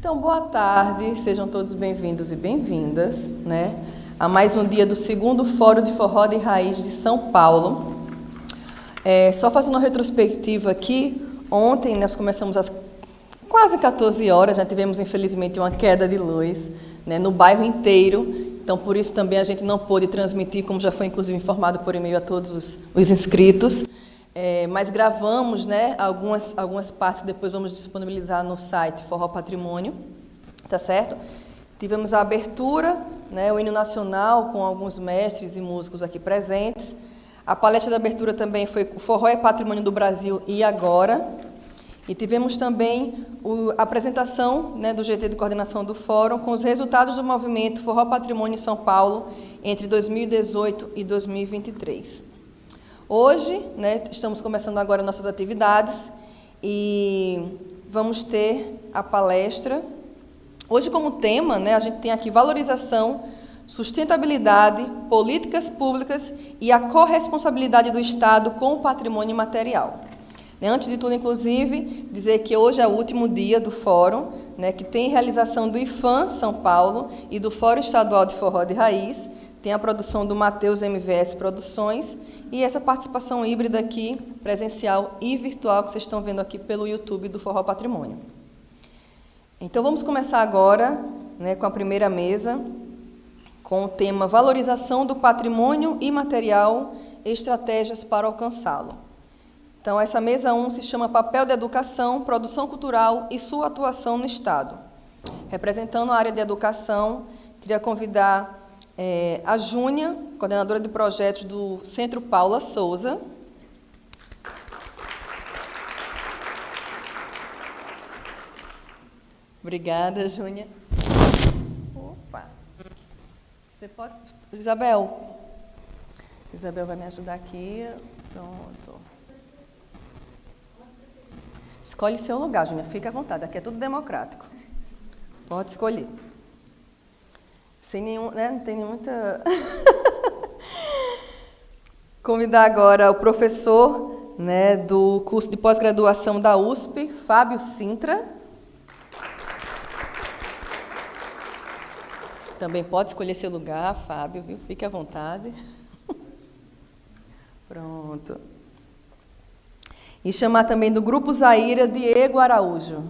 Então, boa tarde, sejam todos bem-vindos e bem-vindas, né, a mais um dia do segundo Fórum de Forró de Raiz de São Paulo. Só fazendo uma retrospectiva aqui, ontem nós começamos às quase 14 horas, já tivemos infelizmente uma queda de luz, né, no bairro inteiro, então por isso também a gente não pôde transmitir, como já foi inclusive informado por e-mail a todos os inscritos. Mas gravamos, né, algumas partes, depois vamos disponibilizar no site Forró Patrimônio, tá certo? Tivemos a abertura, né, o hino nacional com alguns mestres e músicos aqui presentes. A palestra da abertura também foi o Forró é Patrimônio do Brasil e Agora. E tivemos também a apresentação, né, do GT de coordenação do Fórum com os resultados do movimento Forró Patrimônio em São Paulo entre 2018 e 2023. Hoje, né, estamos começando agora nossas atividades e vamos ter a palestra. Hoje, como tema, né, a gente tem aqui valorização, sustentabilidade, políticas públicas e a corresponsabilidade do Estado com o patrimônio material. Antes de tudo, inclusive, dizer que hoje é o último dia do Fórum, né, que tem realização do IFAM São Paulo e do Fórum Estadual de Forró de Raiz, tem a produção do Matheus MVS Produções e essa participação híbrida aqui, presencial e virtual, que vocês estão vendo aqui pelo YouTube do Forró Patrimônio. Então, vamos começar agora, né, com a primeira mesa, com o tema Valorização do Patrimônio Imaterial, Estratégias para Alcançá-lo. Então, essa mesa 1 se chama Papel da Educação, Produção Cultural e sua atuação no Estado. Representando a área de educação, queria convidar a Júnia, coordenadora de projetos do Centro Paula Souza. Obrigada, Júnia. Opa! Você pode... Isabel vai me ajudar aqui. Pronto. Escolhe seu lugar, Júnia. Fica à vontade. Aqui é tudo democrático. Pode escolher. Sem nenhum, né? Não tem muita... Convidar agora o professor, né, do curso de pós-graduação da USP, Fábio Sintra. Também pode escolher seu lugar, Fábio, viu? Fique à vontade. Pronto. E chamar também do Grupo Zaira, Diego Araújo.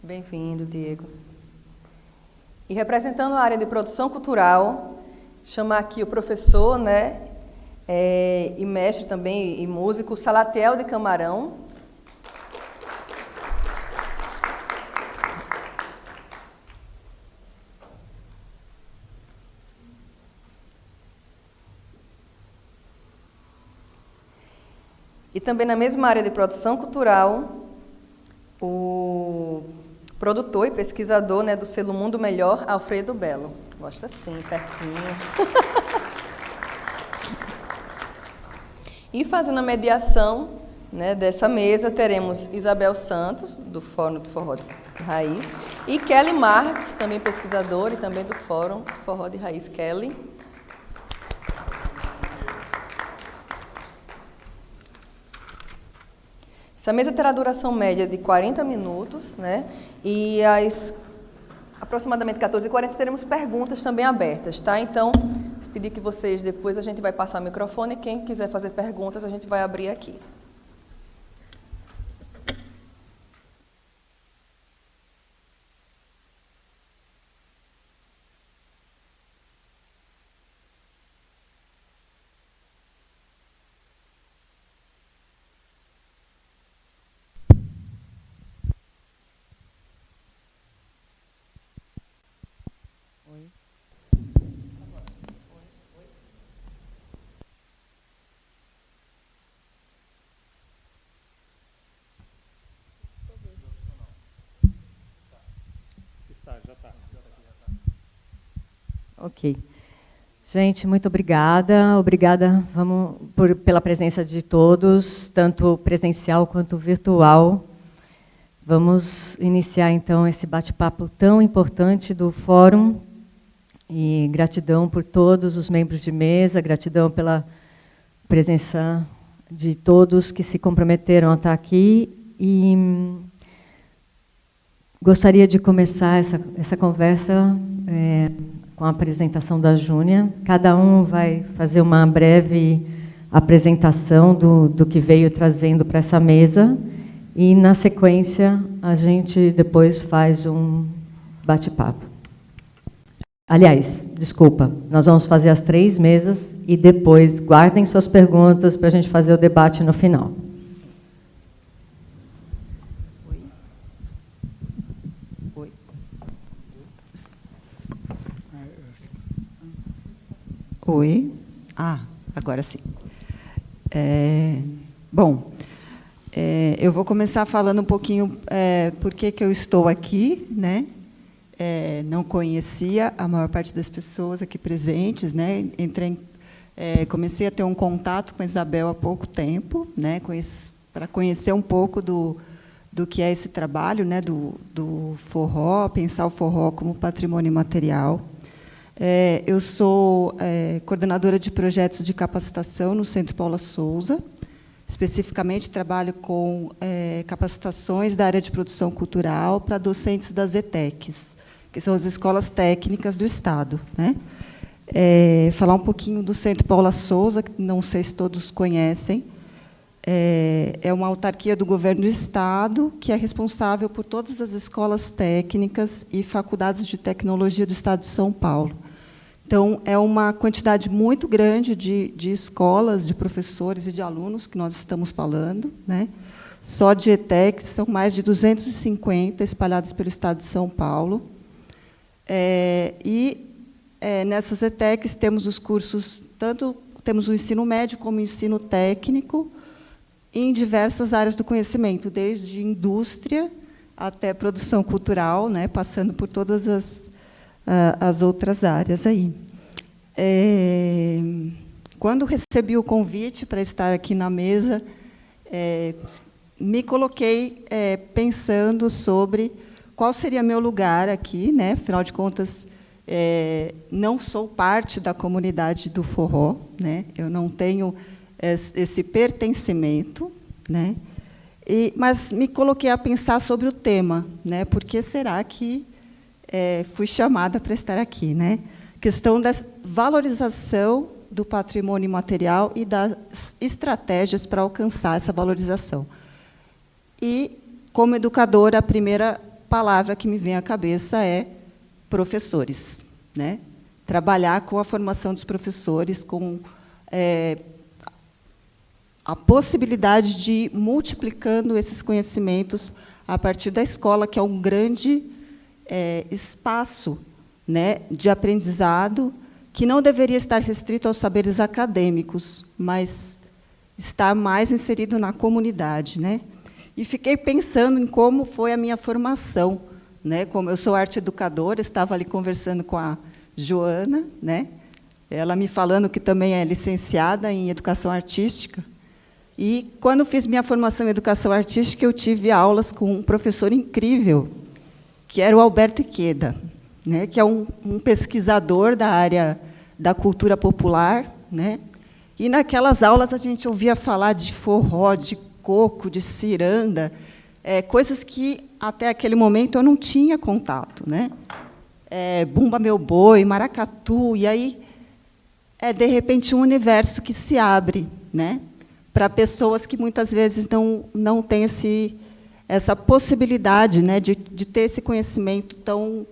Bem-vindo, Diego. E representando a área de produção cultural, chamar aqui o professor, né, e mestre também, e músico, Salatiel de Camarão. E também na mesma área de produção cultural, o produtor e pesquisador, né, do selo Mundo Melhor, Alfredo Belo. Gosta assim, pertinho. E fazendo a mediação, né, dessa mesa, teremos Isabel Santos, do Fórum do Forró de Raiz, e Kelly Marques, também pesquisadora e também do Fórum do Forró de Raiz. Kelly. Essa mesa terá duração média de 40 minutos, né? E às aproximadamente 14h40 teremos perguntas também abertas, tá? Então, pedir que vocês, depois a gente vai passar o microfone, quem quiser fazer perguntas, a gente vai abrir aqui. Ok. Gente, muito obrigada. Obrigada pela presença de todos, tanto presencial quanto virtual. Vamos iniciar, então, esse bate-papo tão importante do Fórum. E gratidão por todos os membros de mesa, gratidão presença de todos que se comprometeram a estar aqui. E gostaria de começar essa conversa com a apresentação da Júnia. Cada um vai fazer uma breve apresentação do que veio trazendo para essa mesa. E, na sequência, a gente depois faz um bate-papo. Aliás, desculpa, nós vamos fazer as 3 mesas e depois guardem suas perguntas para a gente fazer o debate no final. Oi. Agora sim. Bom, eu vou começar falando um pouquinho por que eu estou aqui, né? Não conhecia a maior parte das pessoas aqui presentes, né? Comecei a ter um contato com a Isabel há pouco tempo, né? Para conhecer um pouco do que é esse trabalho, né? Do forró, pensar o forró como patrimônio imaterial. Eu sou coordenadora de projetos de capacitação no Centro Paula Souza. Especificamente, trabalho com capacitações da área de produção cultural para docentes das ETECs, que são as escolas técnicas do Estado, né? Falar um pouquinho do Centro Paula Souza, que não sei se todos conhecem. É uma autarquia do governo do Estado que é responsável por todas as escolas técnicas e faculdades de tecnologia do Estado de São Paulo. Então, é uma quantidade muito grande de escolas, de professores e de alunos que nós estamos falando, né? Só de ETECs são mais de 250 espalhados pelo Estado de São Paulo. Nessas ETECs temos os cursos, temos o ensino médio como o ensino técnico, em diversas áreas do conhecimento, desde indústria até produção cultural, né, passando por todas as outras áreas aí. Quando recebi o convite para estar aqui na mesa, me coloquei pensando sobre qual seria meu lugar aqui, né? Afinal de contas, não sou parte da comunidade do forró, né? Eu não tenho esse pertencimento, né? Mas me coloquei a pensar sobre o tema, né? Por que será que fui chamada para estar aqui, né? Questão da valorização do patrimônio imaterial e das estratégias para alcançar essa valorização. E, como educadora, a primeira palavra que me vem à cabeça é professores, né? Trabalhar com a formação dos professores, com a possibilidade de ir multiplicando esses conhecimentos a partir da escola, que é um grande espaço, né, de aprendizado, que não deveria estar restrito aos saberes acadêmicos, mas está mais inserido na comunidade, né? E fiquei pensando em como foi a minha formação, né? Como eu sou arte educadora, estava ali conversando com a Joana, né? Ela me falando que também é licenciada em educação artística. E, quando fiz minha formação em educação artística, eu tive aulas com um professor incrível, que era o Alberto Iqueda, né, que é um pesquisador da área da cultura popular, né? E, naquelas aulas, a gente ouvia falar de forró, de coco, de ciranda, coisas que, até aquele momento, eu não tinha contato, né? Bumba Meu Boi, maracatu, e aí, de repente, um universo que se abre, né, para pessoas que, muitas vezes, não têm essa possibilidade, né, de ter esse conhecimento tão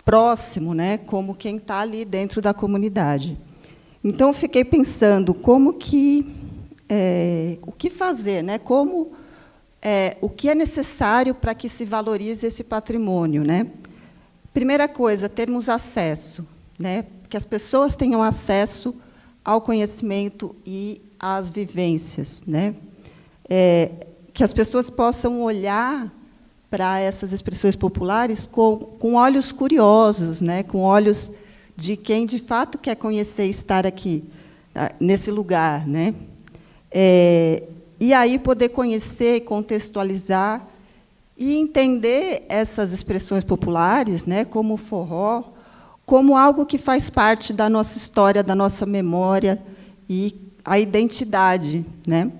próximo, né, como quem está ali dentro da comunidade. Então, eu fiquei pensando o que fazer, né, o que é necessário para que se valorize esse patrimônio, né? Primeira coisa, termos acesso, né, que as pessoas tenham acesso ao conhecimento e às vivências, né? Que as pessoas possam olhar para essas expressões populares com olhos curiosos, né? Com olhos de quem, de fato, quer conhecer e estar aqui, nesse lugar, né? E aí poder conhecer, contextualizar e entender essas expressões populares, né, como o forró, como algo que faz parte da nossa história, da nossa memória, e a identidade, né?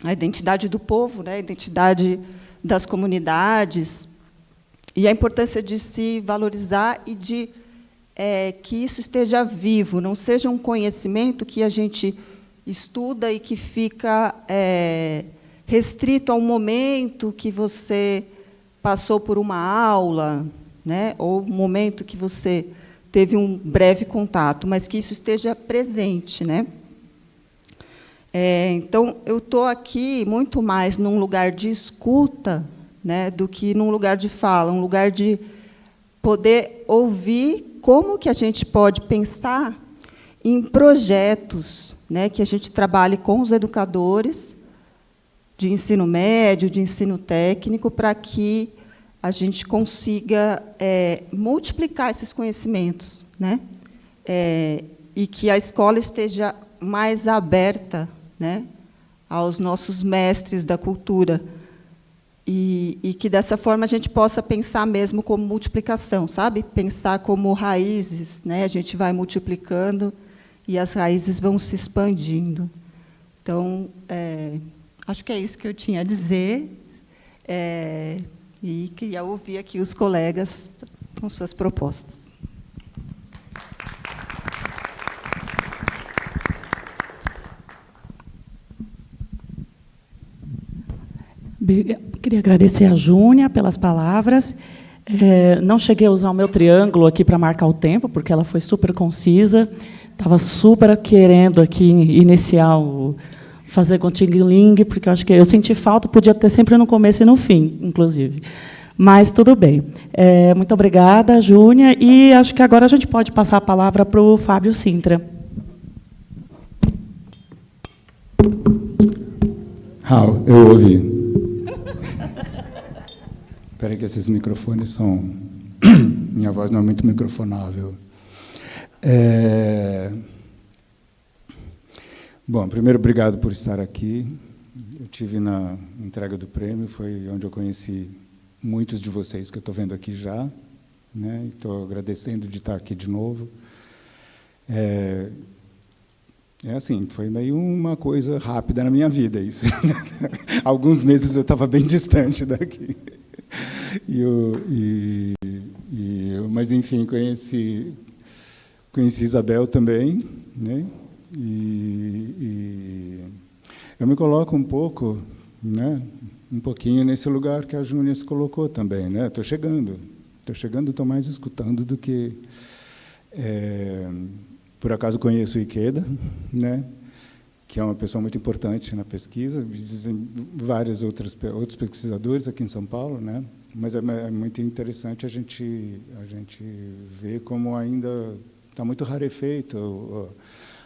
A identidade do povo, né? A identidade das comunidades, e a importância de se valorizar e de que isso esteja vivo, não seja um conhecimento que a gente estuda e que fica restrito a um momento que você passou por uma aula, né, ou um momento que você teve um breve contato, mas que isso esteja presente, né? Então, eu estou aqui muito mais num lugar de escuta, né, do que num lugar de fala, um lugar de poder ouvir como que a gente pode pensar em projetos, né, que a gente trabalhe com os educadores de ensino médio, de ensino técnico, para que a gente consiga multiplicar esses conhecimentos, né, e que a escola esteja mais aberta, né, aos nossos mestres da cultura, e que, dessa forma, a gente possa pensar mesmo como multiplicação, sabe? Pensar como raízes, né? A gente vai multiplicando e as raízes vão se expandindo. Então, acho que é isso que eu tinha a dizer, e queria ouvir aqui os colegas com suas propostas. Queria agradecer a Júnia pelas palavras. Não cheguei a usar o meu triângulo aqui para marcar o tempo, porque ela foi super concisa. Estava super querendo aqui iniciar fazer Ling, porque eu acho que eu senti falta, podia ter sempre no começo e no fim, inclusive. Mas tudo bem. Muito obrigada, Júnia. E acho que agora a gente pode passar a palavra para o Fábio Sintra. Raul, eu ouvi. Espera aí que esses microfones são... Minha voz não é muito microfonável. Bom, primeiro, obrigado por estar aqui. Eu tive na entrega do prêmio, foi onde eu conheci muitos de vocês que eu estou vendo aqui já, né? Estou agradecendo de estar aqui de novo. Assim, foi meio uma coisa rápida na minha vida, isso. Alguns meses eu estava bem distante daqui. Mas, enfim, conheci Isabel também, né? E eu me coloco um pouco, né, um pouquinho nesse lugar que a Júnia se colocou também, né? Estou chegando, estou mais escutando do que... por acaso conheço o Ikeda, né, que é uma pessoa muito importante na pesquisa, dizem vários outros pesquisadores aqui em São Paulo, né? Mas é muito interessante a gente ver como ainda está muito rarefeito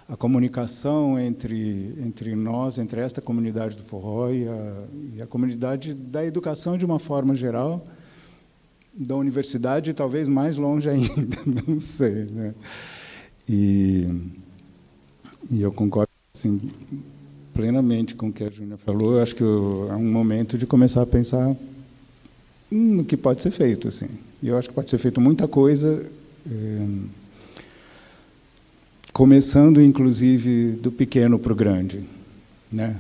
a comunicação entre nós, entre esta comunidade do forró e a comunidade da educação de uma forma geral, da universidade talvez mais longe ainda, não sei, né? E eu concordo assim, plenamente com o que a Júnia falou. Eu acho que é um momento de começar a pensar no que pode ser feito, assim. E eu acho que pode ser feito muita coisa, começando, inclusive, do pequeno para o grande, né?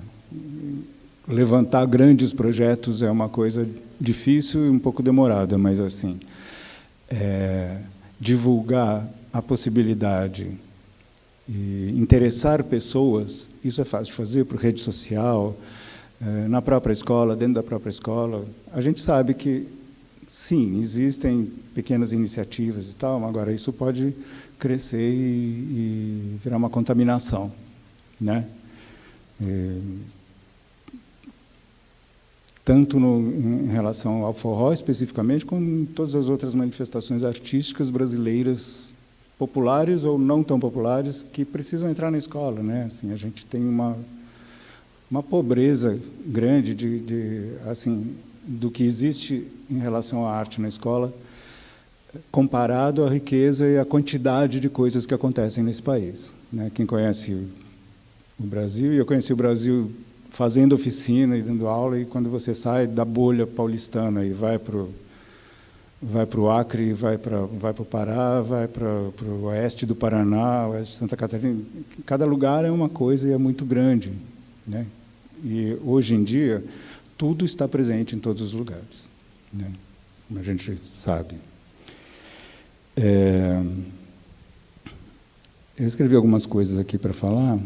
Levantar grandes projetos é uma coisa difícil e um pouco demorada, mas, assim, divulgar a possibilidade e interessar pessoas, isso é fácil de fazer por rede social, na própria escola, dentro da própria escola. A gente sabe que, sim, existem pequenas iniciativas e tal, mas agora isso pode crescer e virar uma contaminação, né? Tanto em relação ao forró, especificamente, como em todas as outras manifestações artísticas brasileiras, populares ou não tão populares, que precisam entrar na escola, né? Assim, a gente tem uma pobreza grande assim, do que existe em relação à arte na escola, comparado à riqueza e à quantidade de coisas que acontecem nesse país, né? Quem conhece o Brasil, e eu conheci o Brasil fazendo oficina e dando aula, e quando você sai da bolha paulistana e vai para vai para o Acre, vai para o Pará, vai para o oeste do Paraná, oeste de Santa Catarina. Cada lugar é uma coisa e é muito grande, né? E, hoje em dia, tudo está presente em todos os lugares, né? Como a gente sabe. Eu escrevi algumas coisas aqui para falar.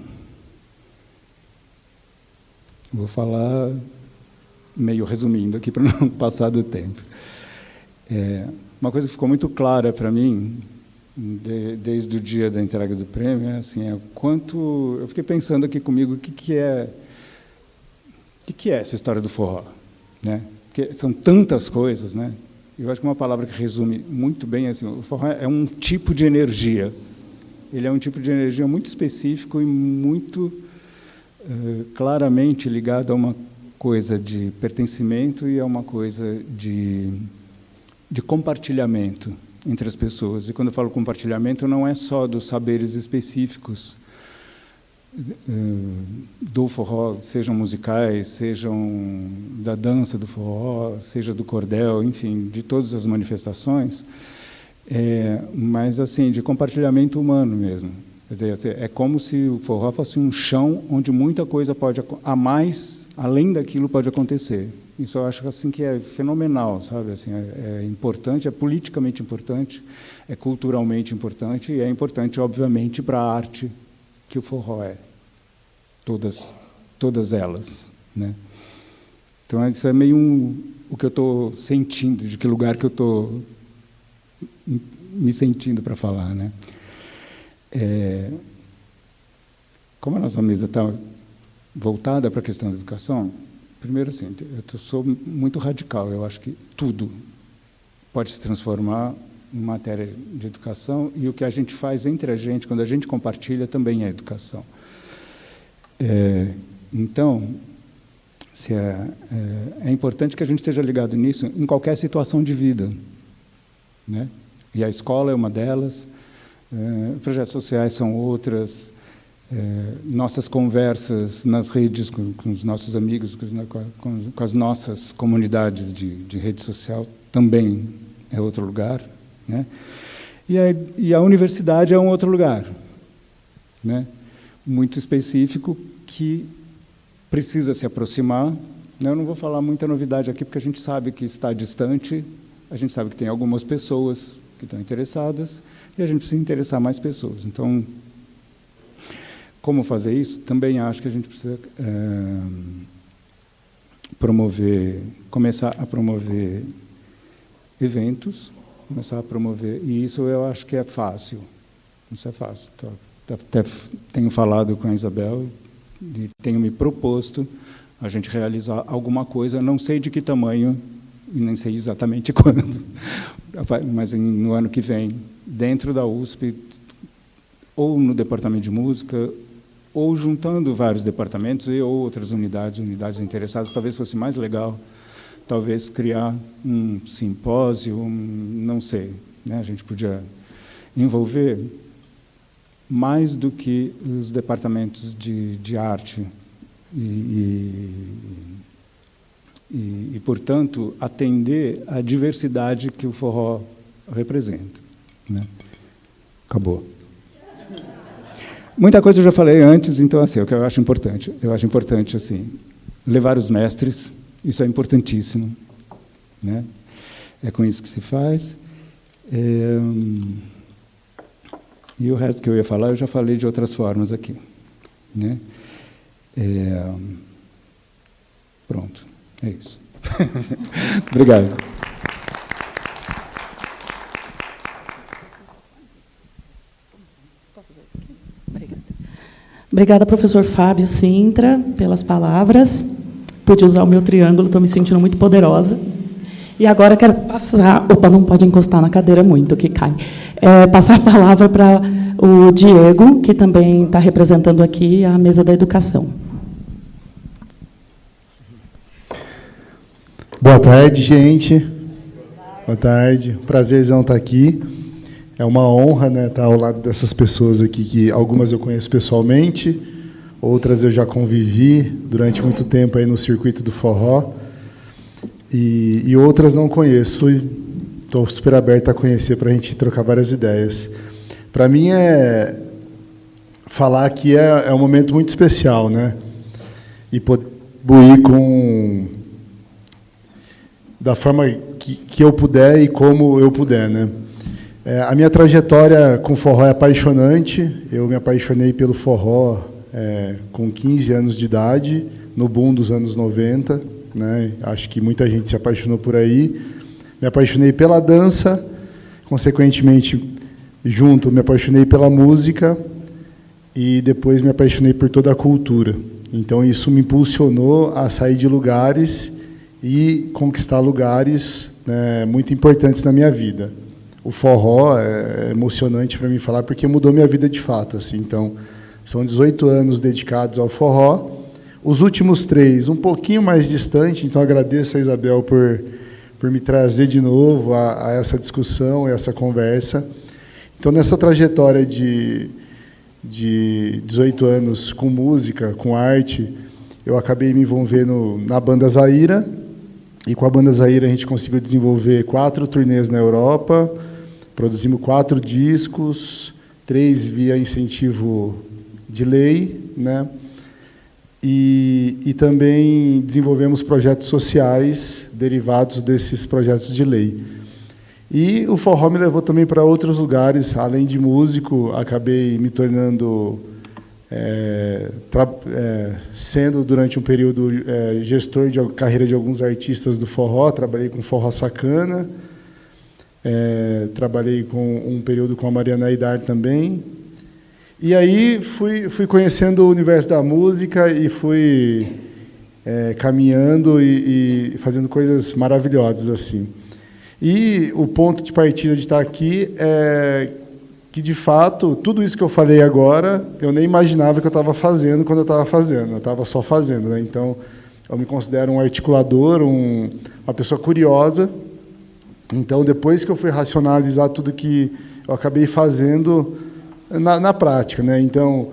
Vou falar meio resumindo aqui para não passar do tempo. Uma coisa que ficou muito clara para mim, desde o dia da entrega do prêmio, é o quanto... Eu fiquei pensando aqui comigo o que é essa história do forró, né? Porque são tantas coisas, né? Eu acho que uma palavra que resume muito bem assim, o forró é um tipo de energia. Ele é um tipo de energia muito específico e muito claramente ligado a uma coisa de pertencimento e a uma coisa de compartilhamento entre as pessoas. E quando eu falo compartilhamento, não é só dos saberes específicos do forró, sejam musicais, sejam da dança do forró, seja do cordel, enfim, de todas as manifestações, mas assim, de compartilhamento humano mesmo. Quer dizer, é como se o forró fosse um chão onde muita coisa pode, a mais, além daquilo, pode acontecer. Isso eu acho assim que é fenomenal, sabe? Assim, é importante, é politicamente importante, é culturalmente importante e é importante, obviamente, para a arte que o forró é. Todas elas, né? Então, isso é meio o que eu estou sentindo, de que lugar que eu estou me sentindo para falar, né? Como a nossa mesa está voltada para a questão da educação, primeiro, assim, eu sou muito radical. Eu acho que tudo pode se transformar em matéria de educação e o que a gente faz entre a gente, quando a gente compartilha, também é educação. Então, é importante que a gente esteja ligado nisso em qualquer situação de vida, né? E a escola é uma delas, projetos sociais são outras, nossas conversas nas redes com os nossos amigos, com as nossas comunidades de rede social também é outro lugar, né? E a universidade é um outro lugar, né? Muito específico que precisa se aproximar. Eu não vou falar muita novidade aqui, porque a gente sabe que está distante, a gente sabe que tem algumas pessoas que estão interessadas, e a gente precisa interessar mais pessoas. Então, como fazer isso? Também acho que a gente precisa começar a promover eventos, começar a promover, e isso eu acho que é fácil. Isso é fácil. Até tenho falado com a Isabel e tenho me proposto a gente realizar alguma coisa, não sei de que tamanho, e nem sei exatamente quando, mas no ano que vem, dentro da USP, ou no departamento de música, ou juntando vários departamentos e outras unidades interessadas. Talvez fosse mais legal, talvez criar um simpósio, não sei, né? A gente podia envolver mais do que os departamentos de arte e, portanto, atender à diversidade que o forró representa, né? Acabou. Muita coisa eu já falei antes, então, assim, o que eu acho importante? Eu acho importante, assim, levar os mestres, isso é importantíssimo, né? É com isso que se faz. E o resto que eu ia falar, eu já falei de outras formas aqui, né? Pronto, é isso. Obrigado. Obrigada, professor Fábio Sintra, pelas palavras. Pude usar o meu triângulo, estou me sentindo muito poderosa. E agora quero passar... Opa, não pode encostar na cadeira muito, que cai. Passar a palavra para o Diego, que também está representando aqui a mesa da educação. Boa tarde, gente. Boa tarde. Prazerzão estar aqui. É uma honra, né, estar ao lado dessas pessoas aqui, que algumas eu conheço pessoalmente, outras eu já convivi durante muito tempo aí no circuito do forró, e outras não conheço. estou super aberto a conhecer para a gente trocar várias ideias. Para mim, falar aqui é um momento muito especial, né? E poder contribuir da forma que eu puder e como eu puder, né? A minha trajetória com forró é apaixonante. Eu me apaixonei pelo forró com 15 anos de idade, no boom dos anos 90, né? Acho que muita gente se apaixonou por aí. Me apaixonei pela dança, consequentemente, me apaixonei pela música e depois me apaixonei por toda a cultura. Então, isso me impulsionou a sair de lugares e conquistar lugares, né, muito importantes na minha vida. O forró é emocionante para mim falar, porque mudou minha vida de fato. Assim. Então, são 18 anos dedicados ao forró. Os últimos 3, um pouquinho mais distante, então agradeço a Isabel por me trazer de novo a essa discussão, a essa conversa. Então, nessa trajetória de 18 anos com música, com arte, eu acabei me envolvendo na Banda Zaira, e com a Banda Zaira a gente conseguiu desenvolver 4 turnês na Europa, produzimos 4 discos, 3 via incentivo de lei, né? E também desenvolvemos projetos sociais derivados desses projetos de lei. E o forró me levou também para outros lugares, além de músico, acabei me tornando, sendo durante um período gestor de carreira de alguns artistas do forró, trabalhei com Forró Sacana, trabalhei com um período com a Mariana Aidar também. E aí fui conhecendo o universo da música e fui caminhando e fazendo coisas maravilhosas assim. E o ponto de partida de estar aqui é que, de fato, tudo isso que eu falei agora, eu nem imaginava que eu estava fazendo quando eu estava fazendo, eu estava só fazendo. Né? Então, eu me considero um articulador, uma pessoa curiosa. Então, depois que eu fui racionalizar tudo que eu acabei fazendo na prática. Né? Então,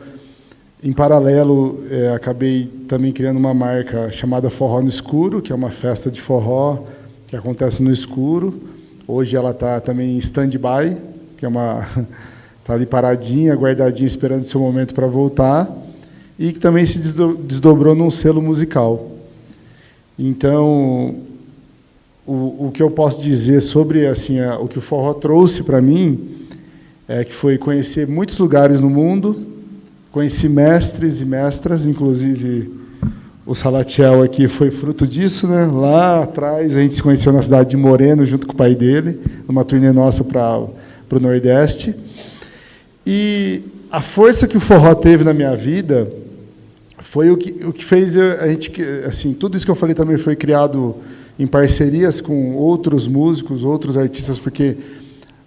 em paralelo, acabei também criando uma marca chamada Forró no Escuro, que é uma festa de forró que acontece no escuro. Hoje ela está também em stand-by, que está ali paradinha, guardadinha, esperando o seu momento para voltar, e que também se desdobrou num selo musical. Então, o que eu posso dizer sobre assim, o que o forró trouxe para mim é que foi conhecer muitos lugares no mundo, conheci mestres e mestras, inclusive o Salatiel aqui foi fruto disso, né? Lá atrás a gente se conheceu na cidade de Moreno, junto com o pai dele, numa turnê nossa para o Nordeste. E a força que o forró teve na minha vida foi o que fez a gente, assim, tudo isso que eu falei também foi criado em parcerias com outros músicos, outros artistas, porque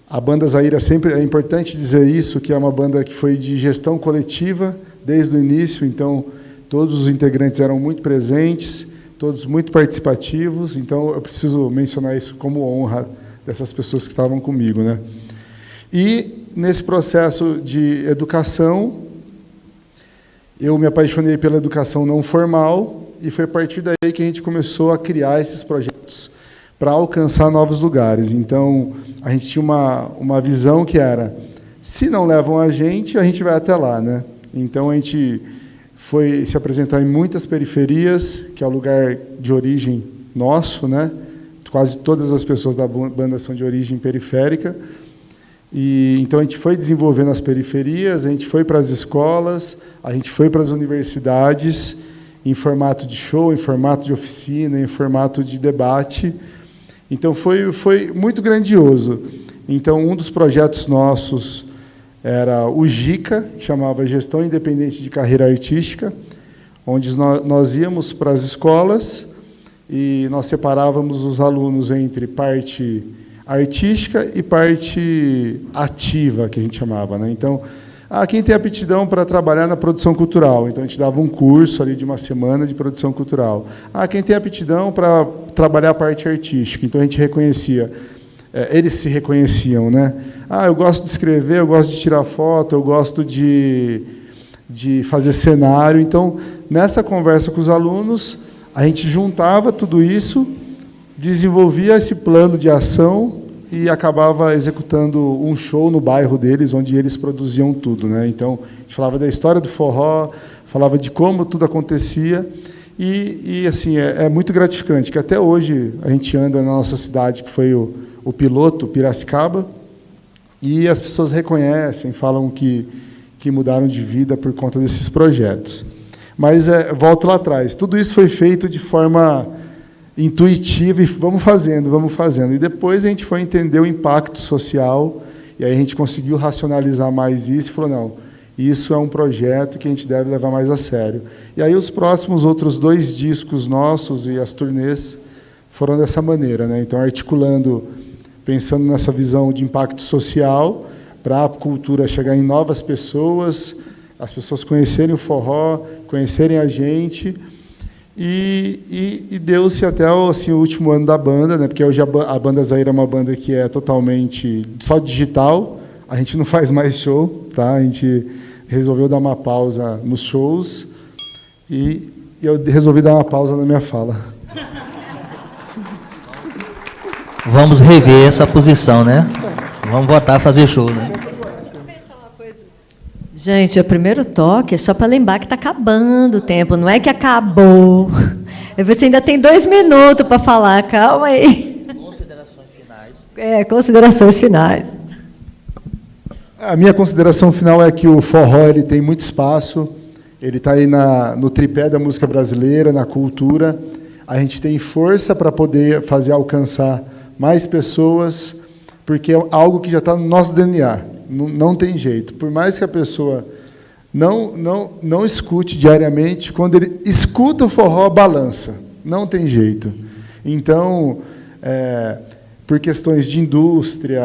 a Banda Zaira sempre, é importante dizer isso, que é uma banda que foi de gestão coletiva desde o início, então todos os integrantes eram muito presentes, todos muito participativos, então eu preciso mencionar isso como honra dessas pessoas que estavam comigo, né? E, nesse processo de educação, eu me apaixonei pela educação não formal, e foi a partir daí que a gente começou a criar esses projetos para alcançar novos lugares. Então, a gente tinha uma visão que era, se não levam a gente vai até lá, né? Então, a gente foi se apresentar em muitas periferias, que é o lugar de origem nosso, né? Quase todas as pessoas da banda são de origem periférica. E então a gente foi desenvolvendo as periferias, a gente foi para as escolas, a gente foi para as universidades, em formato de show, em formato de oficina, em formato de debate. Então foi muito grandioso. Então um dos projetos nossos era o GICA, chamava Gestão Independente de Carreira Artística, onde nós íamos para as escolas e nós separávamos os alunos entre parte artística e parte ativa, que a gente chamava. Né? Então, quem tem aptidão para trabalhar na produção cultural? Então, a gente dava um curso ali de uma semana de produção cultural. Quem tem aptidão para trabalhar a parte artística? Então, a gente reconhecia. Eles se reconheciam, né? Eu gosto de escrever, eu gosto de tirar foto, eu gosto de fazer cenário. Então, nessa conversa com os alunos, a gente juntava tudo isso, desenvolvia esse plano de ação e acabava executando um show no bairro deles, onde eles produziam tudo, né? Então, a gente falava da história do forró, falava de como tudo acontecia, e assim, é muito gratificante, que até hoje a gente anda na nossa cidade, que foi o piloto, Piracicaba, e as pessoas reconhecem, falam que mudaram de vida por conta desses projetos. Mas, volto lá atrás, tudo isso foi feito de forma intuitiva, e vamos fazendo. E depois a gente foi entender o impacto social, e aí a gente conseguiu racionalizar mais isso, e falou, não, isso é um projeto que a gente deve levar mais a sério. E aí os próximos outros 2 discos nossos e as turnês foram dessa maneira, né? Então, articulando, pensando nessa visão de impacto social, para a cultura chegar em novas pessoas, as pessoas conhecerem o forró, conhecerem a gente, e deu-se até assim, o último ano da banda, né? Porque hoje a Banda Zaire é uma banda que é totalmente só digital, a gente não faz mais show, tá? A gente resolveu dar uma pausa nos shows, e eu resolvi dar uma pausa na minha fala. Vamos rever essa posição, né? Vamos voltar a fazer show, né? Gente, o primeiro toque é só para lembrar que está acabando o tempo, não é que acabou. Você ainda tem 2 minutos para falar, calma aí. Considerações finais. Considerações finais. A minha consideração final é que o forró ele tem muito espaço, ele está aí no tripé da música brasileira, na cultura. A gente tem força para poder fazer alcançar mais pessoas, porque é algo que já está no nosso DNA. Não tem jeito. Por mais que a pessoa não escute diariamente, quando ele escuta o forró, balança. Não tem jeito. Então, por questões de indústria,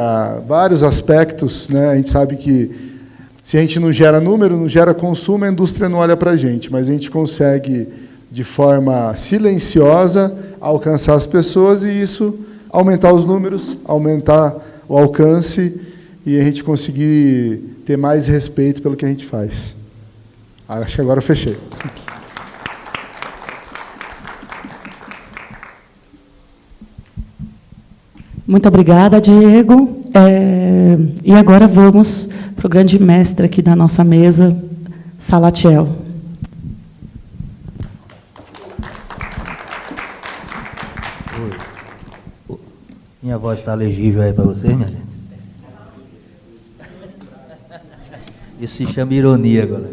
vários aspectos, né, a gente sabe que se a gente não gera número, não gera consumo, a indústria não olha para a gente, mas a gente consegue, de forma silenciosa, alcançar as pessoas e isso aumentar os números, aumentar o alcance e a gente conseguir ter mais respeito pelo que a gente faz. Acho que agora eu fechei. Muito obrigada, Diego. E agora vamos para o grande mestre aqui da nossa mesa, Salatiel. Minha voz está legível aí para vocês, minha gente? Isso se chama ironia agora.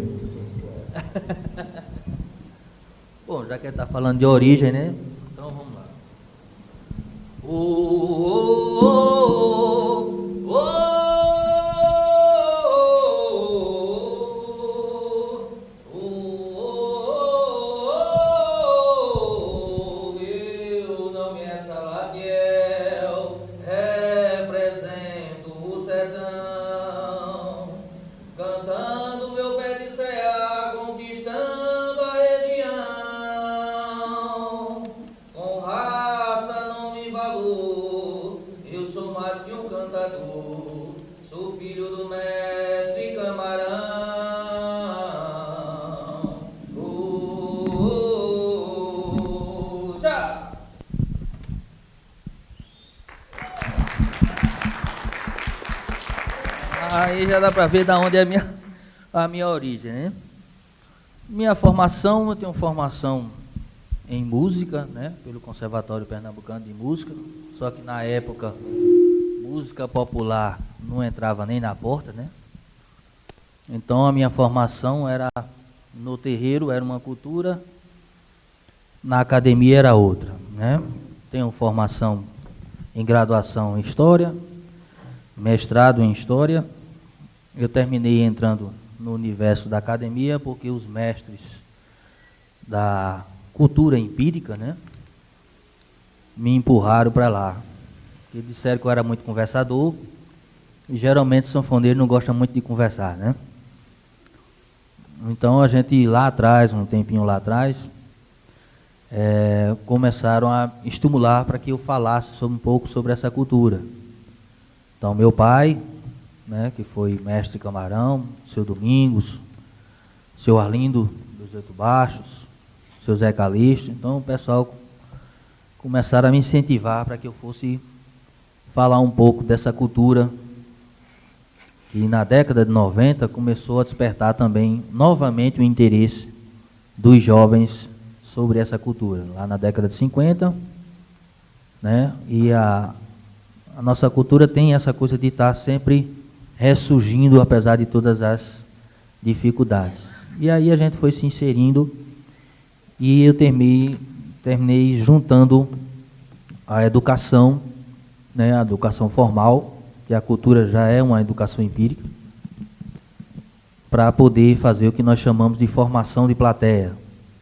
Bom, já que ele está falando de origem, né? Então vamos lá. Meu nome é Salatiel, represento o sertão, cantando meu pé de serra, conquistando a região. Com raça, nome e valor, eu sou mais que um cantador, sou filho do mestre Camarão. Tchau! Aí já dá para ver da onde é a minha origem, né? Minha formação, eu tenho formação em música, né? Pelo Conservatório Pernambucano de Música, só que na época música popular não entrava nem na porta, né? Então a minha formação era no terreiro, era uma cultura, na academia era outra, né? Tenho formação em graduação em História, mestrado em História. Eu terminei entrando no universo da academia porque os mestres da cultura empírica, né, me empurraram para lá. Eles disseram que eu era muito conversador e geralmente sanfoneiro não gosta muito de conversar, né? Então a gente lá atrás, um tempinho lá atrás, começaram a estimular para que eu falasse um pouco sobre essa cultura. Então meu pai, né, que foi mestre Camarão, seu Domingos, seu Arlindo dos Oito Baixos, seu Zé Calixto, então o pessoal começaram a me incentivar para que eu fosse falar um pouco dessa cultura que na década de 90 começou a despertar também novamente o interesse dos jovens sobre essa cultura. Lá na década de 50, né? E a nossa cultura tem essa coisa de estar sempre ressurgindo, apesar de todas as dificuldades. E aí a gente foi se inserindo e eu terminei juntando a educação, né, a educação formal, que a cultura já é uma educação empírica, para poder fazer o que nós chamamos de formação de plateia,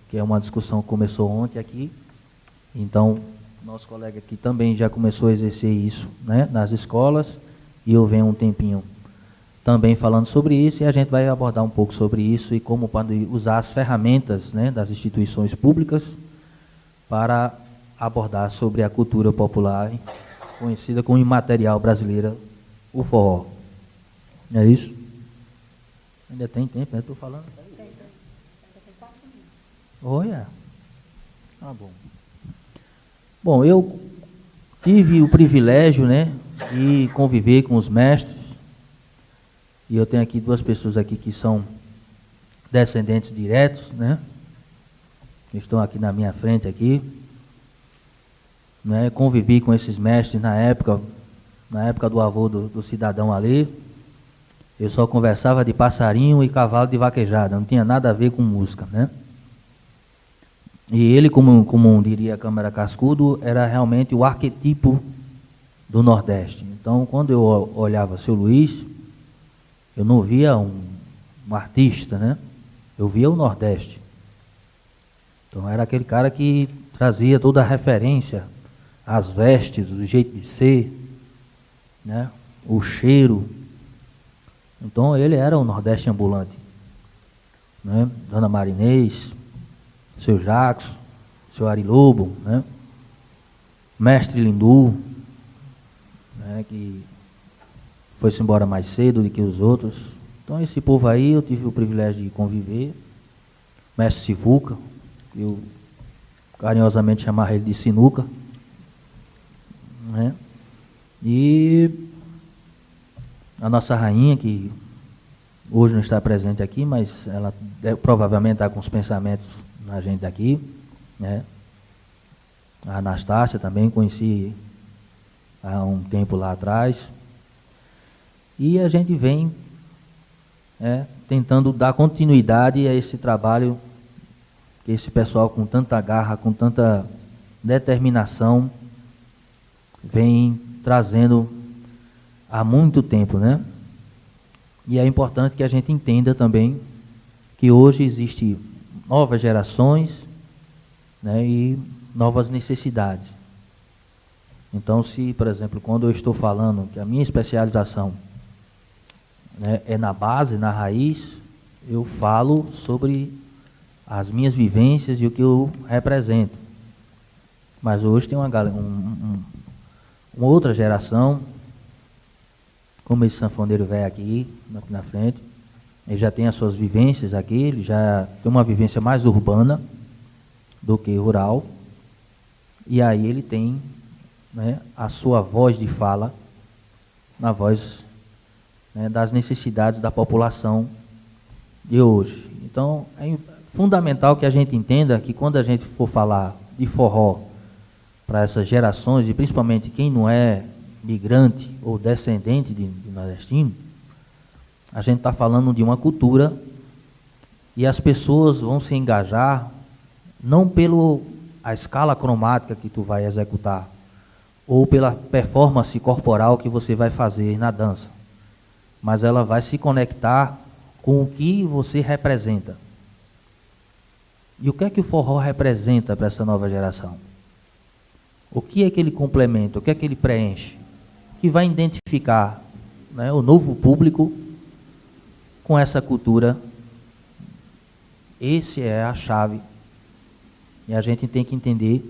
que é uma discussão que começou ontem aqui. Então, nosso colega aqui também já começou a exercer isso, né, nas escolas, e eu venho um tempinho também falando sobre isso, e a gente vai abordar um pouco sobre isso e como pode usar as ferramentas, né, das instituições públicas para abordar sobre a cultura popular, conhecida como imaterial brasileira, o forró. É isso? Ainda tem tempo, né? Estou falando? Tem 4 minutos. Olha. Ah, bom. Bom, eu tive o privilégio, né, de conviver com os mestres, e eu tenho aqui 2 pessoas aqui que são descendentes diretos, né, que estão aqui na minha frente aqui, né, convivi com esses mestres na época do avô do cidadão ali. Eu só conversava de passarinho e cavalo de vaquejada, não tinha nada a ver com música, né? E ele, como diria a Câmara Cascudo, era realmente o arquetipo do Nordeste. Então, quando eu olhava seu Luiz, eu não via um artista, né? Eu via o Nordeste. Então, era aquele cara que trazia toda a referência, as vestes, o jeito de ser, né? O cheiro. Então, ele era o Nordeste ambulante, né? Dona Marinês, seu Jackson, seu Ari Lobo, né? Mestre Lindu, né? Que foi-se embora mais cedo do que os outros. Então, esse povo aí, eu tive o privilégio de conviver. Mestre Sivuca, eu carinhosamente chamava ele de Sinuca, né? E a nossa rainha, que hoje não está presente aqui, mas ela provavelmente está com os pensamentos na gente aqui, né? A Anastácia também conheci há um tempo lá atrás. E a gente vem tentando dar continuidade a esse trabalho que esse pessoal com tanta garra, com tanta determinação, vem trazendo há muito tempo, né? E é importante que a gente entenda também que hoje existem novas gerações, né, e novas necessidades. Então, se, por exemplo, quando eu estou falando que a minha especialização, né, é na base, na raiz, eu falo sobre as minhas vivências e o que eu represento. Mas hoje tem uma outra geração, como esse sanfoneiro velho aqui na frente, ele já tem as suas vivências aqui, ele já tem uma vivência mais urbana do que rural, e aí ele tem, né, a sua voz de fala, na voz, né, das necessidades da população de hoje. Então, é fundamental que a gente entenda que quando a gente for falar de forró para essas gerações, e principalmente quem não é migrante ou descendente de nordestino, a gente está falando de uma cultura e as pessoas vão se engajar não pela escala cromática que tu vai executar ou pela performance corporal que você vai fazer na dança, mas ela vai se conectar com o que você representa. E o que é que o forró representa para essa nova geração? O que é que ele complementa? O que é que ele preenche? Que vai identificar, né, o novo público com essa cultura. Esse é a chave. E a gente tem que entender,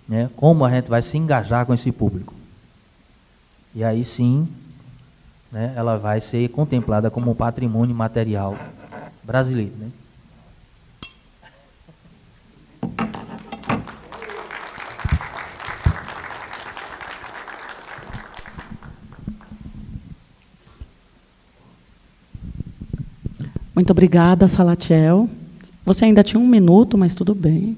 né, como a gente vai se engajar com esse público. E aí sim, né, ela vai ser contemplada como um patrimônio material brasileiro, né? Muito obrigada, Salatiel. Você ainda tinha 1 minuto, mas tudo bem.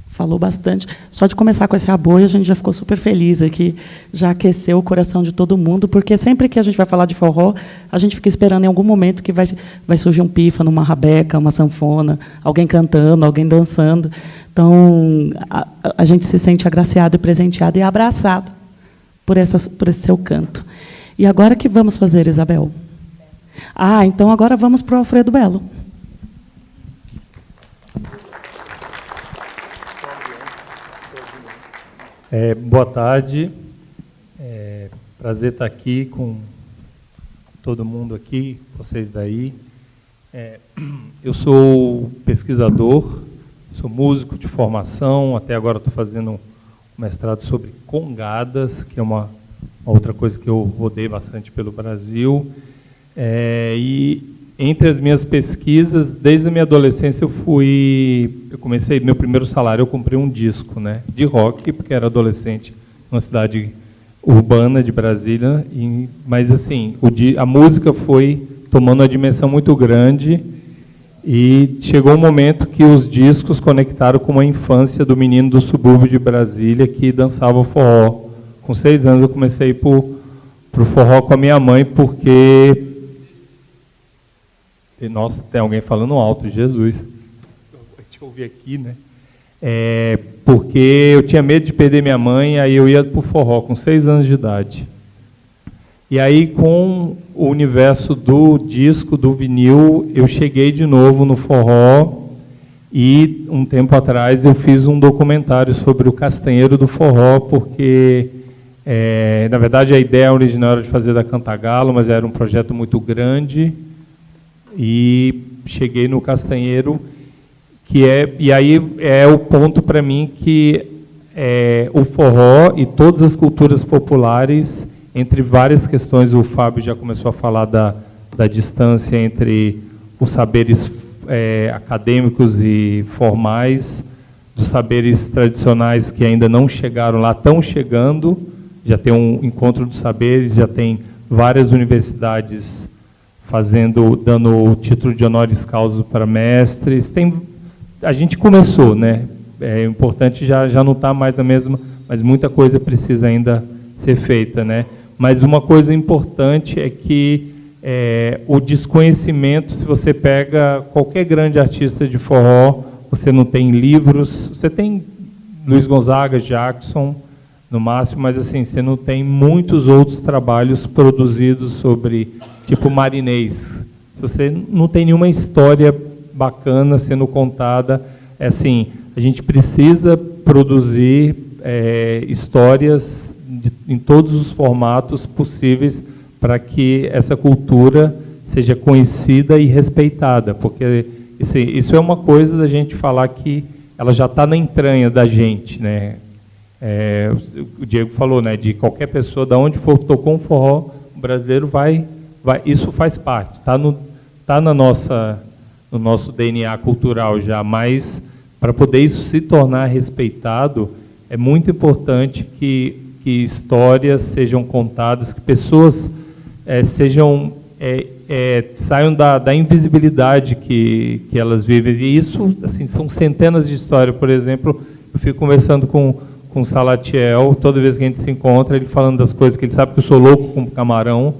Falou bastante. Só de começar com esse aboio, a gente já ficou super feliz aqui. Já aqueceu o coração de todo mundo, porque sempre que a gente vai falar de forró, a gente fica esperando em algum momento que vai surgir um pífano, uma rabeca, uma sanfona, alguém cantando, alguém dançando. Então, a gente se sente agraciado e presenteado e abraçado por esse seu canto. E agora que vamos fazer, Isabel? Então agora vamos para o Alfredo Belo. Boa tarde. Prazer estar aqui com todo mundo aqui, vocês daí. Eu sou pesquisador, sou músico de formação, até agora estou fazendo um mestrado sobre congadas, que é uma outra coisa que eu rodei bastante pelo Brasil. E entre as minhas pesquisas, desde a minha adolescência eu comecei, meu primeiro salário, eu comprei um disco, né, de rock, porque era adolescente, numa cidade urbana de Brasília, mas assim, a música foi tomando uma dimensão muito grande e chegou um momento que os discos conectaram com uma infância do menino do subúrbio de Brasília que dançava forró. Com 6 anos eu comecei pro forró com a minha mãe, porque... Nossa, tem alguém falando alto, Jesus. Deixa eu ouvir aqui, né? Porque eu tinha medo de perder minha mãe, aí eu ia para o forró com 6 anos de idade. E aí, com o universo do disco, do vinil, eu cheguei de novo no forró e, um tempo atrás, eu fiz um documentário sobre o castanheiro do forró, porque, na verdade, a ideia original era de fazer da Cantagalo, mas era um projeto muito grande. E cheguei no castanheiro, e aí é o ponto para mim que o forró e todas as culturas populares, entre várias questões, o Fábio já começou a falar da distância entre os saberes acadêmicos e formais, dos saberes tradicionais que ainda não chegaram lá, estão chegando, já tem um encontro dos saberes, já tem várias universidades dando o título de honoris causa para mestres. A gente começou, né? É importante, já não está mais na mesma, mas muita coisa precisa ainda ser feita, né? Mas uma coisa importante é que o desconhecimento, se você pega qualquer grande artista de forró, você não tem livros, você tem Luiz Gonzaga, Jackson, no máximo, mas assim, você não tem muitos outros trabalhos produzidos sobre, tipo Marinês. Você não tem nenhuma história bacana sendo contada. Assim, a gente precisa produzir histórias em todos os formatos possíveis para que essa cultura seja conhecida e respeitada, porque isso é uma coisa da gente falar que ela já está na entranha da gente, né? O Diego falou, né, de qualquer pessoa, da onde for, tocou um forró, o brasileiro vai, isso faz parte, está no nosso DNA cultural já, mas para poder isso se tornar respeitado, é muito importante que histórias sejam contadas, que pessoas saiam da invisibilidade que elas vivem. E isso, assim, são centenas de histórias. Por exemplo, eu fico conversando com o Salatiel, toda vez que a gente se encontra, ele falando das coisas que ele sabe que eu sou louco com camarão.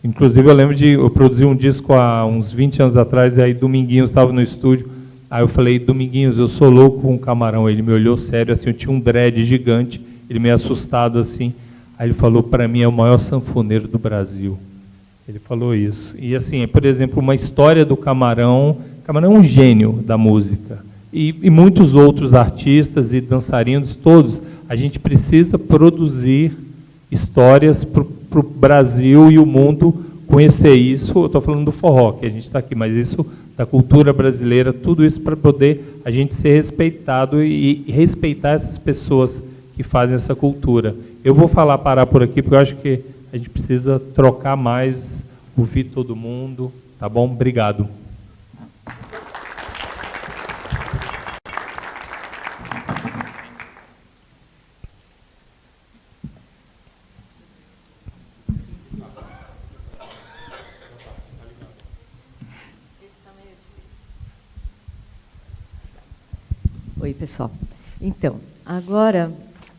Inclusive, eu lembro eu produzi um disco há uns 20 anos atrás, e aí Dominguinhos estava no estúdio, aí eu falei, Dominguinhos, eu sou louco com camarão. Ele me olhou sério, assim, eu tinha um dread gigante, ele meio assustado, assim. Aí ele falou, para mim, é o maior sanfoneiro do Brasil. Ele falou isso. E, assim, por exemplo, uma história do Camarão. Camarão é um gênio da música. E muitos outros artistas e dançarinos, todos. A gente precisa produzir histórias para o Brasil e o mundo conhecer isso. Eu estou falando do forró, que a gente está aqui, mas isso da cultura brasileira, tudo isso para poder a gente ser respeitado e respeitar essas pessoas que fazem essa cultura. Eu vou parar por aqui, porque eu acho que a gente precisa trocar mais, ouvir todo mundo, tá bom? Obrigado. Oi, pessoal. Então, agora,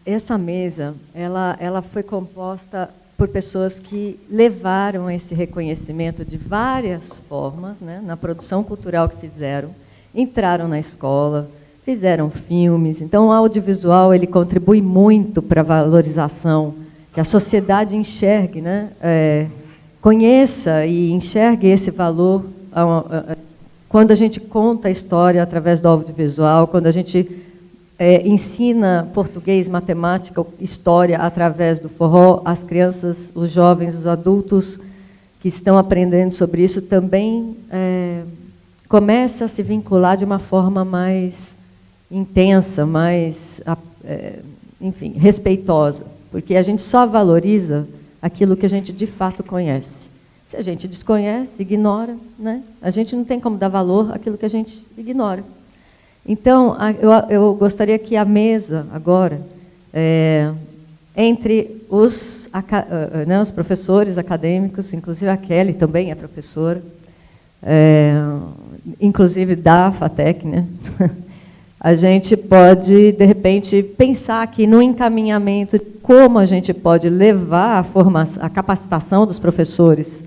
essa mesa, ela foi composta por pessoas que levaram esse reconhecimento de várias formas, né, na produção cultural que fizeram, entraram na escola, fizeram filmes. Então, o audiovisual ele contribui muito para a valorização, que a sociedade enxergue, né, conheça e enxergue esse valor quando a gente conta a história através do audiovisual, quando a gente ensina português, matemática, história através do forró, as crianças, os jovens, os adultos que estão aprendendo sobre isso também começa a se vincular de uma forma mais intensa, mais, enfim, respeitosa, porque a gente só valoriza aquilo que a gente de fato conhece. Se a gente desconhece, ignora, né? A gente não tem como dar valor àquilo que a gente ignora. Então, eu gostaria que a mesa, agora, entre os professores acadêmicos, inclusive a Kelly também é professora, inclusive da FATEC, né? A gente pode, de repente, pensar aqui no encaminhamento de como a gente pode levar a capacitação dos professores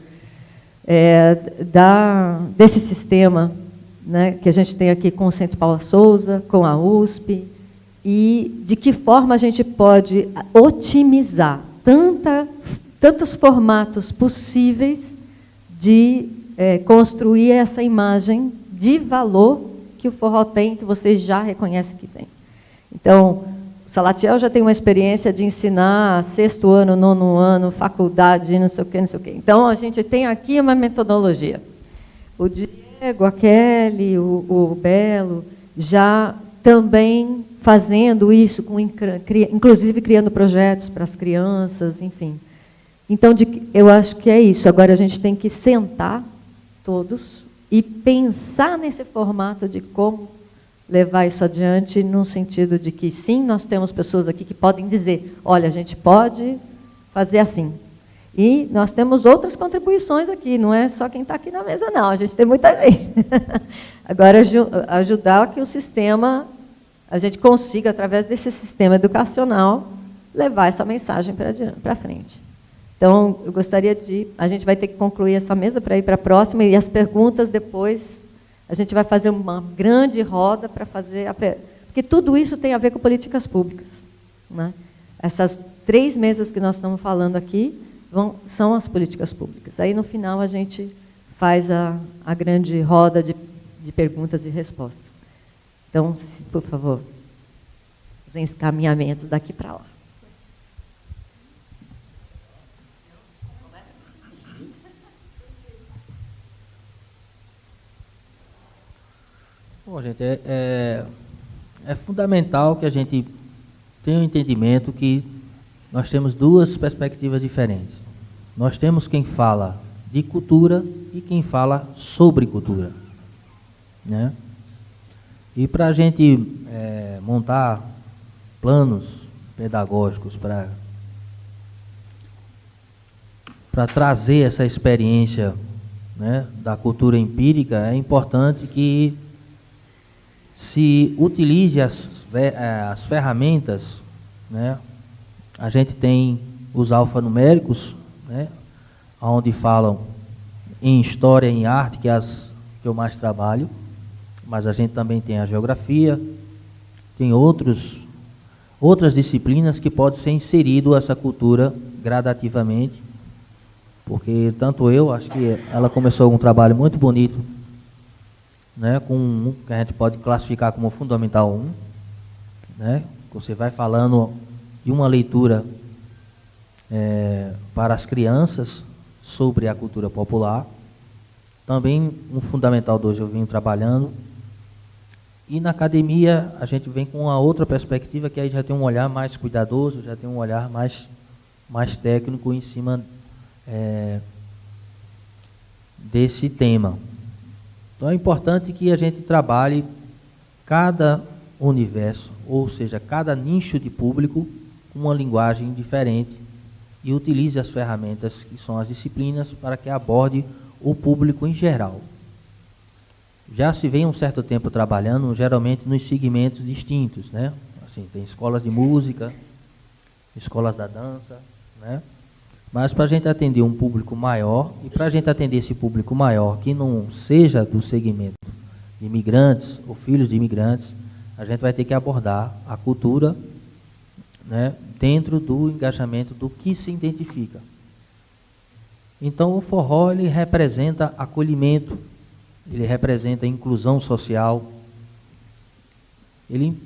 desse sistema, né, que a gente tem aqui com o Centro Paula Souza, com a USP, e de que forma a gente pode otimizar tantos formatos possíveis de construir essa imagem de valor que o forró tem, que vocês já reconhecem que tem. Então, o Salatiel já tem uma experiência de ensinar 6º ano, 9º ano, faculdade, não sei o quê, não sei o quê. Então, a gente tem aqui uma metodologia. O Diego, a Kelly, o Belo, já também fazendo isso, inclusive criando projetos para as crianças, enfim. Então, eu acho que é isso. Agora, a gente tem que sentar todos e pensar nesse formato de como levar isso adiante, no sentido de que, sim, nós temos pessoas aqui que podem dizer, olha, a gente pode fazer assim. E nós temos outras contribuições aqui, não é só quem está aqui na mesa, não, a gente tem muita gente. Agora, ajudar que o sistema, a gente consiga, através desse sistema educacional, levar essa mensagem para frente. Então, eu gostaria a gente vai ter que concluir essa mesa para ir para a próxima, e as perguntas depois, a gente vai fazer uma grande roda para fazer, porque tudo isso tem a ver com políticas públicas, né? Essas 3 mesas que nós estamos falando aqui são as políticas públicas. Aí, no final, a gente faz a grande roda de perguntas e respostas. Então, por favor, os encaminhamentos daqui para lá. Bom, gente, é fundamental que a gente tenha um entendimento que nós temos 2 perspectivas diferentes. Nós temos quem fala de cultura e quem fala sobre cultura, né? E para a gente montar planos pedagógicos para trazer essa experiência, né, da cultura empírica, é importante que se utilize as ferramentas, né? A gente tem os alfanuméricos, né, onde falam em história, em arte, que é as que eu mais trabalho, mas a gente também tem a geografia, tem outras disciplinas que pode ser inserido essa cultura gradativamente, porque tanto acho que ela começou um trabalho muito bonito, né, com que a gente pode classificar como Fundamental 1, né, você vai falando de uma leitura para as crianças sobre a cultura popular. Também um Fundamental 2 eu venho trabalhando. E na academia a gente vem com uma outra perspectiva, que aí já tem um olhar mais cuidadoso, já tem um olhar mais técnico em cima desse tema. Então é importante que a gente trabalhe cada universo, ou seja, cada nicho de público com uma linguagem diferente e utilize as ferramentas que são as disciplinas para que aborde o público em geral. já se vem um certo tempo trabalhando, geralmente nos segmentos distintos, né? Assim, tem escolas de música, escolas da dança, né? Mas para a gente atender um público maior, e para a gente atender esse público maior, que não seja do segmento de imigrantes ou filhos de imigrantes, a gente vai ter que abordar a cultura, né, dentro do engajamento do que se identifica. Então, o forró, ele representa acolhimento, ele representa inclusão social, ele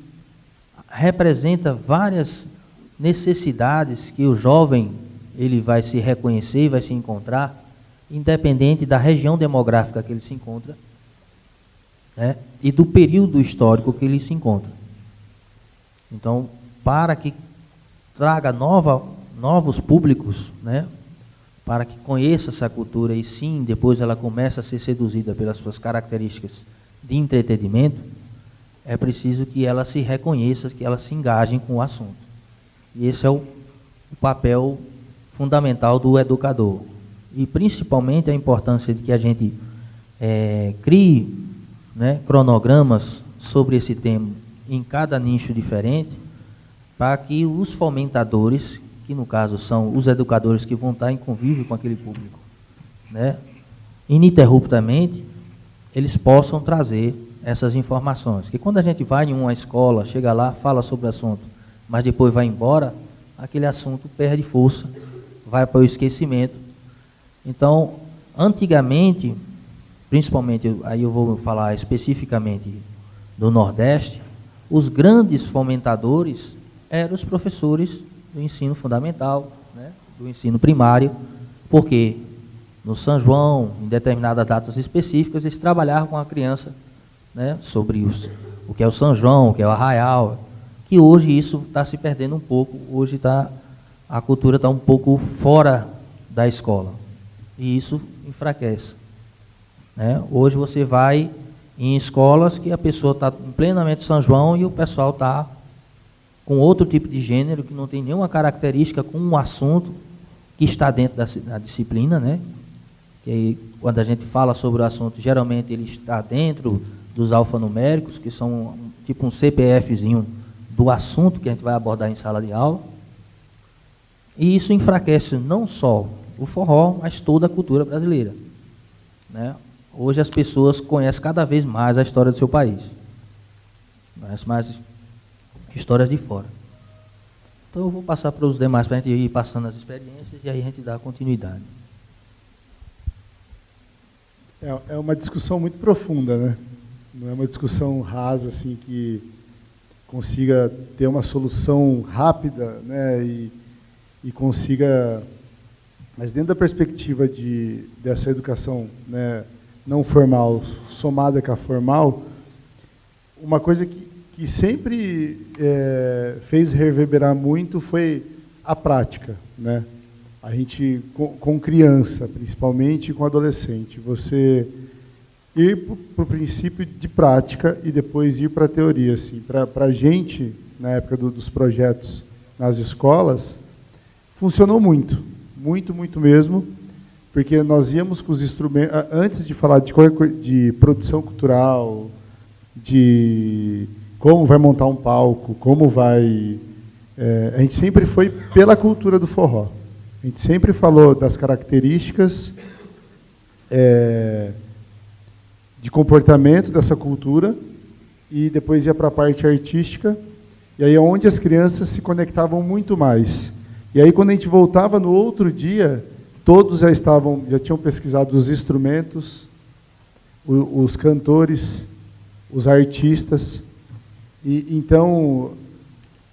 representa várias necessidades que o jovem ele vai se reconhecer, vai se encontrar, independente da região demográfica que ele se encontra, né, e do período histórico que ele se encontra. Então, para que traga novos públicos, né, para que conheça essa cultura e sim, depois ela começa a ser seduzida pelas suas características de entretenimento, é preciso que ela se reconheça, que ela se engaje com o assunto. E esse é o papel fundamental do educador. E principalmente a importância de que a gente crie, né, cronogramas sobre esse tema em cada nicho diferente, para que os fomentadores, que no caso são os educadores que vão estar em convívio com aquele público, né, ininterruptamente, eles possam trazer essas informações. Que quando a gente vai em uma escola, chega lá, fala sobre o assunto, mas depois vai embora, aquele assunto perde força, vai para o esquecimento. Então, antigamente, principalmente, aí eu vou falar especificamente do Nordeste, os grandes fomentadores eram os professores do ensino fundamental, né, do ensino primário, porque no São João, em determinadas datas específicas, eles trabalhavam com a criança, né, sobre o que é o São João, o que é o Arraial, que hoje isso está se perdendo um pouco, hoje a cultura está um pouco fora da escola, e isso enfraquece. Né? Hoje você vai em escolas que a pessoa está plenamente São João e o pessoal está com outro tipo de gênero, que não tem nenhuma característica com um assunto que está dentro da disciplina, né? Que aí, quando a gente fala sobre o assunto, geralmente ele está dentro dos alfanuméricos, que são tipo um CPFzinho do assunto que a gente vai abordar em sala de aula. E isso enfraquece não só o forró, mas toda a cultura brasileira. Né? Hoje as pessoas conhecem cada vez mais a história do seu país. Conhecem mais histórias de fora. Então eu vou passar para os demais, para a gente ir passando as experiências e aí a gente dá continuidade. É uma discussão muito profunda, né? Não é uma discussão rasa, assim, que consiga ter uma solução rápida, né? E consiga... Mas dentro da perspectiva dessa educação, né, não formal, somada com a formal, uma coisa que sempre fez reverberar muito foi a prática, né? A gente, com criança, principalmente, e com adolescente, você ir para o princípio de prática e depois ir para a teoria. Assim. Para a gente, na época dos projetos nas escolas, funcionou muito. Muito, muito mesmo, porque nós íamos com os instrumentos, antes de falar de qualquer coisa, de produção cultural, de como vai montar um palco, como vai... a gente sempre foi pela cultura do forró. A gente sempre falou das características de comportamento dessa cultura e depois ia para a parte artística, e aí é onde as crianças se conectavam muito mais. E aí, quando a gente voltava no outro dia, todos já tinham pesquisado os instrumentos, os cantores, os artistas. E então,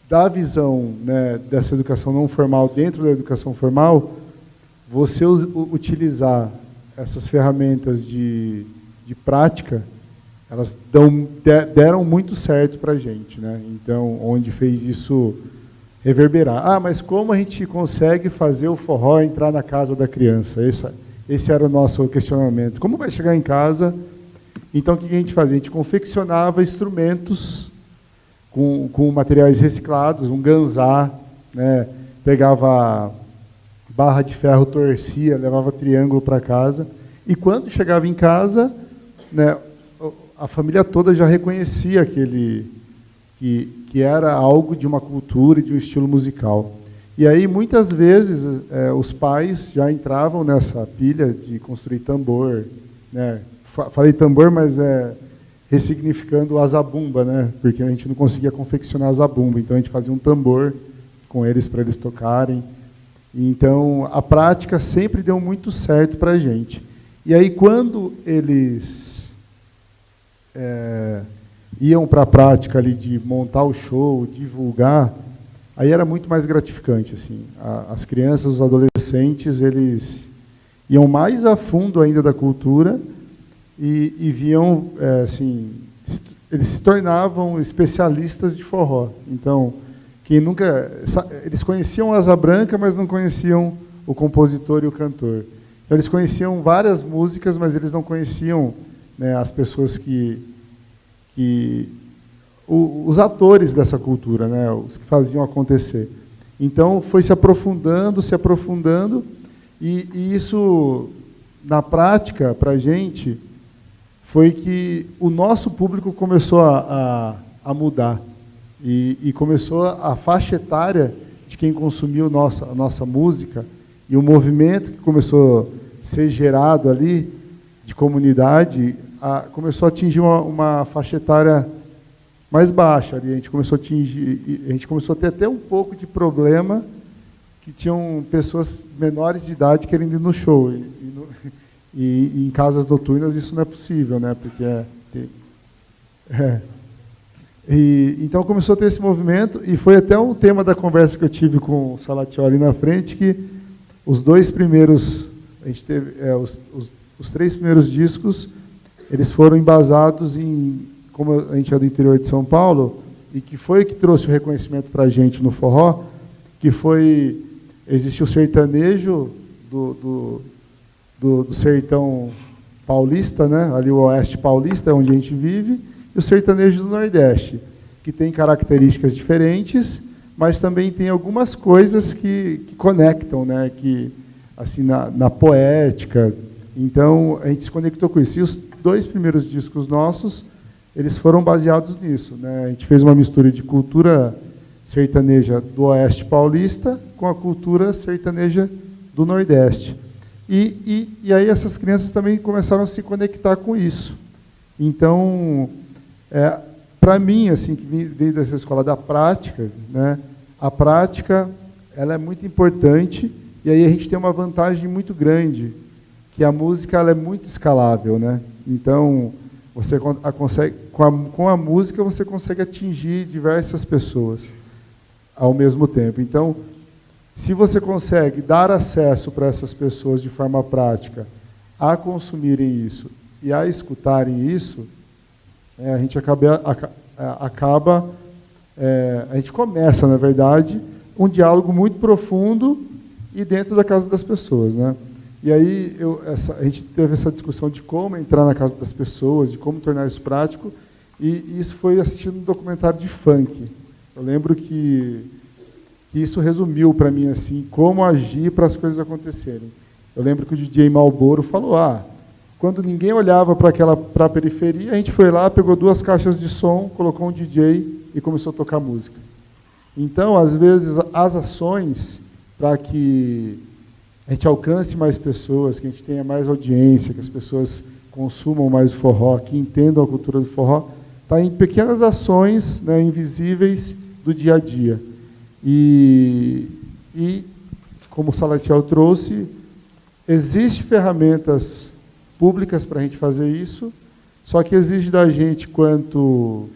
da visão, né, dessa educação não formal dentro da educação formal, você utilizar essas ferramentas de prática, elas deram muito certo para a gente, né? Então, onde fez isso reverberar. Mas como a gente consegue fazer o forró entrar na casa da criança? Esse era o nosso questionamento. Como vai chegar em casa? Então, o que a gente fazia? A gente confeccionava instrumentos com materiais reciclados, um ganzá, né? Pegava barra de ferro, torcia, levava triângulo para casa. E quando chegava em casa, né, a família toda já reconhecia que era algo de uma cultura e de um estilo musical. E aí, muitas vezes, os pais já entravam nessa pilha de construir tambor, né? Falei tambor, mas ressignificando a zabumba, né? Porque a gente não conseguia confeccionar a zabumba, então a gente fazia um tambor com eles para eles tocarem. Então, a prática sempre deu muito certo para a gente. E aí, quando eles iam para a prática ali de montar o show, divulgar, aí era muito mais gratificante, assim. As crianças, os adolescentes, eles iam mais a fundo ainda da cultura e viam, assim, eles se tornavam especialistas de forró. Então, eles conheciam Asa Branca, mas não conheciam o compositor e o cantor. Então, eles conheciam várias músicas, mas eles não conheciam, né, as pessoas os atores dessa cultura, né, os que faziam acontecer. Então, foi se aprofundando, e isso, na prática, para a gente, foi que o nosso público começou a mudar. E começou a faixa etária de quem consumiu a nossa música, e o movimento que começou a ser gerado ali, de comunidade, começou a atingir uma faixa etária mais baixa. Ali. A gente começou a ter até um pouco de problema, que tinham pessoas menores de idade querendo ir no show. E em casas noturnas isso não é possível, né? Porque então começou a ter esse movimento, e foi até um tema da conversa que eu tive com o Salatiel ali na frente, que os 2 primeiros, a gente teve, os 3 primeiros discos, eles foram embasados em, como a gente é do interior de São Paulo, e que foi que trouxe o reconhecimento para a gente no forró, que foi, existe o sertanejo do sertão paulista, né? Ali o oeste paulista, onde a gente vive, e o sertanejo do Nordeste, que tem características diferentes, mas também tem algumas coisas que conectam, né? Que, assim, na poética. Então, a gente se conectou com isso. E os 2 primeiros discos nossos, eles foram baseados nisso, né? A gente fez uma mistura de cultura sertaneja do oeste paulista com a cultura sertaneja do Nordeste. E aí essas crianças também começaram a se conectar com isso. Então, para mim, assim, que veio dessa escola da prática, né, a prática ela é muito importante, e aí a gente tem uma vantagem muito grande, que a música ela é muito escalável, né? Então, você consegue, com a música você consegue atingir diversas pessoas ao mesmo tempo. Então, se você consegue dar acesso para essas pessoas de forma prática a consumirem isso e a escutarem isso, a gente a gente começa, na verdade, um diálogo muito profundo e dentro da casa das pessoas, né? E aí a gente teve essa discussão de como entrar na casa das pessoas, de como tornar isso prático, e isso foi assistindo um documentário de funk. Eu lembro que isso resumiu para mim assim como agir para as coisas acontecerem. Eu lembro que o DJ Malboro falou: quando ninguém olhava para a periferia, a gente foi lá, pegou 2 caixas de som, colocou um DJ e começou a tocar música. Então, às vezes, as ações para que a gente alcance mais pessoas, que a gente tenha mais audiência, que as pessoas consumam mais o forró, que entendam a cultura do forró, está em pequenas ações, né, invisíveis do dia a dia. E como o Salatiel trouxe, existem ferramentas públicas para a gente fazer isso, só que exige da gente, quanto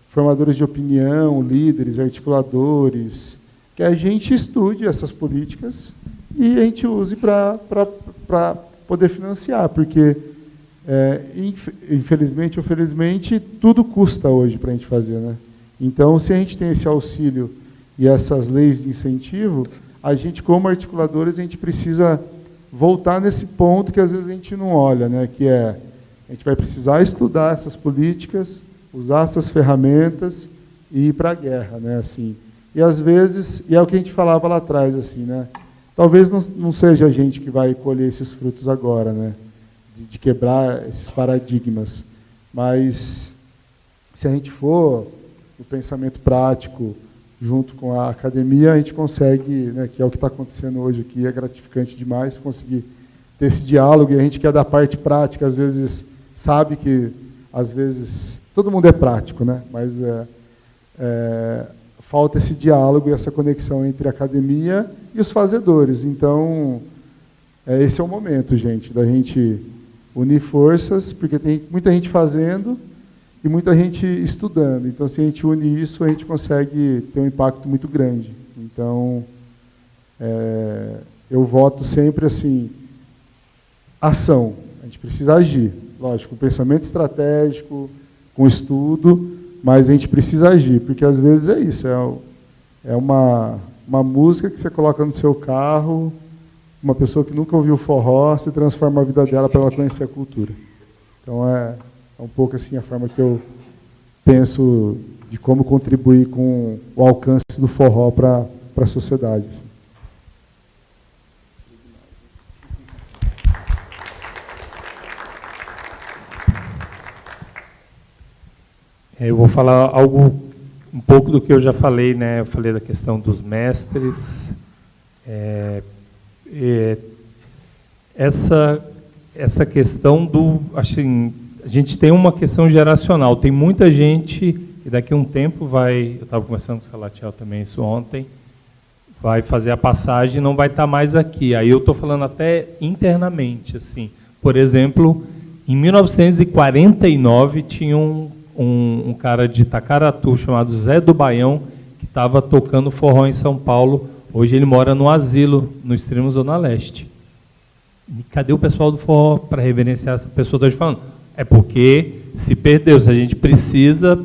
formadores de opinião, líderes, articuladores, que a gente estude essas políticas e a gente use para poder financiar, porque, infelizmente ou felizmente, tudo custa hoje para a gente fazer, né? Então, se a gente tem esse auxílio e essas leis de incentivo, a gente, como articuladores, a gente precisa voltar nesse ponto que às vezes a gente não olha, né? Que a gente vai precisar estudar essas políticas, usar essas ferramentas e ir para a guerra, né? Assim, e às vezes, e é o que a gente falava lá atrás, assim, né? Talvez não seja a gente que vai colher esses frutos agora, né? De quebrar esses paradigmas, Mas, se a gente for no pensamento prático, junto com a academia, a gente consegue, né, que é o que está acontecendo hoje aqui, é gratificante demais conseguir ter esse diálogo, e a gente que é da parte prática, às vezes, sabe que, às vezes, todo mundo é prático, né, mas falta esse diálogo e essa conexão entre a academia e os fazedores. Então, esse é o momento, gente, da gente unir forças, porque tem muita gente fazendo e muita gente estudando. Então, se a gente une isso, a gente consegue ter um impacto muito grande. Então, eu voto sempre assim, ação. A gente precisa agir, lógico, com pensamento estratégico, com estudo, mas a gente precisa agir, porque às vezes é isso, é uma música que você coloca no seu carro, uma pessoa que nunca ouviu forró, se transforma a vida dela para ela conhecer a cultura. Então, é um pouco assim a forma que eu penso de como contribuir com o alcance do forró para a sociedade. Eu vou falar um pouco do que eu já falei, né? Eu falei da questão dos mestres. Essa questão do, assim, a gente tem uma questão geracional. Tem muita gente, e daqui a um tempo eu estava conversando com o Salatiel também isso ontem, vai fazer a passagem e não vai estar mais aqui. Aí eu estou falando até internamente, assim. Por exemplo, em 1949 tinha um cara de Itacaratu chamado Zé do Baião, que estava tocando forró em São Paulo. Hoje ele mora no asilo, no extremo Zona Leste. E cadê o pessoal do forró para reverenciar essa pessoa? Estou te falando. É porque se perdeu. A gente precisa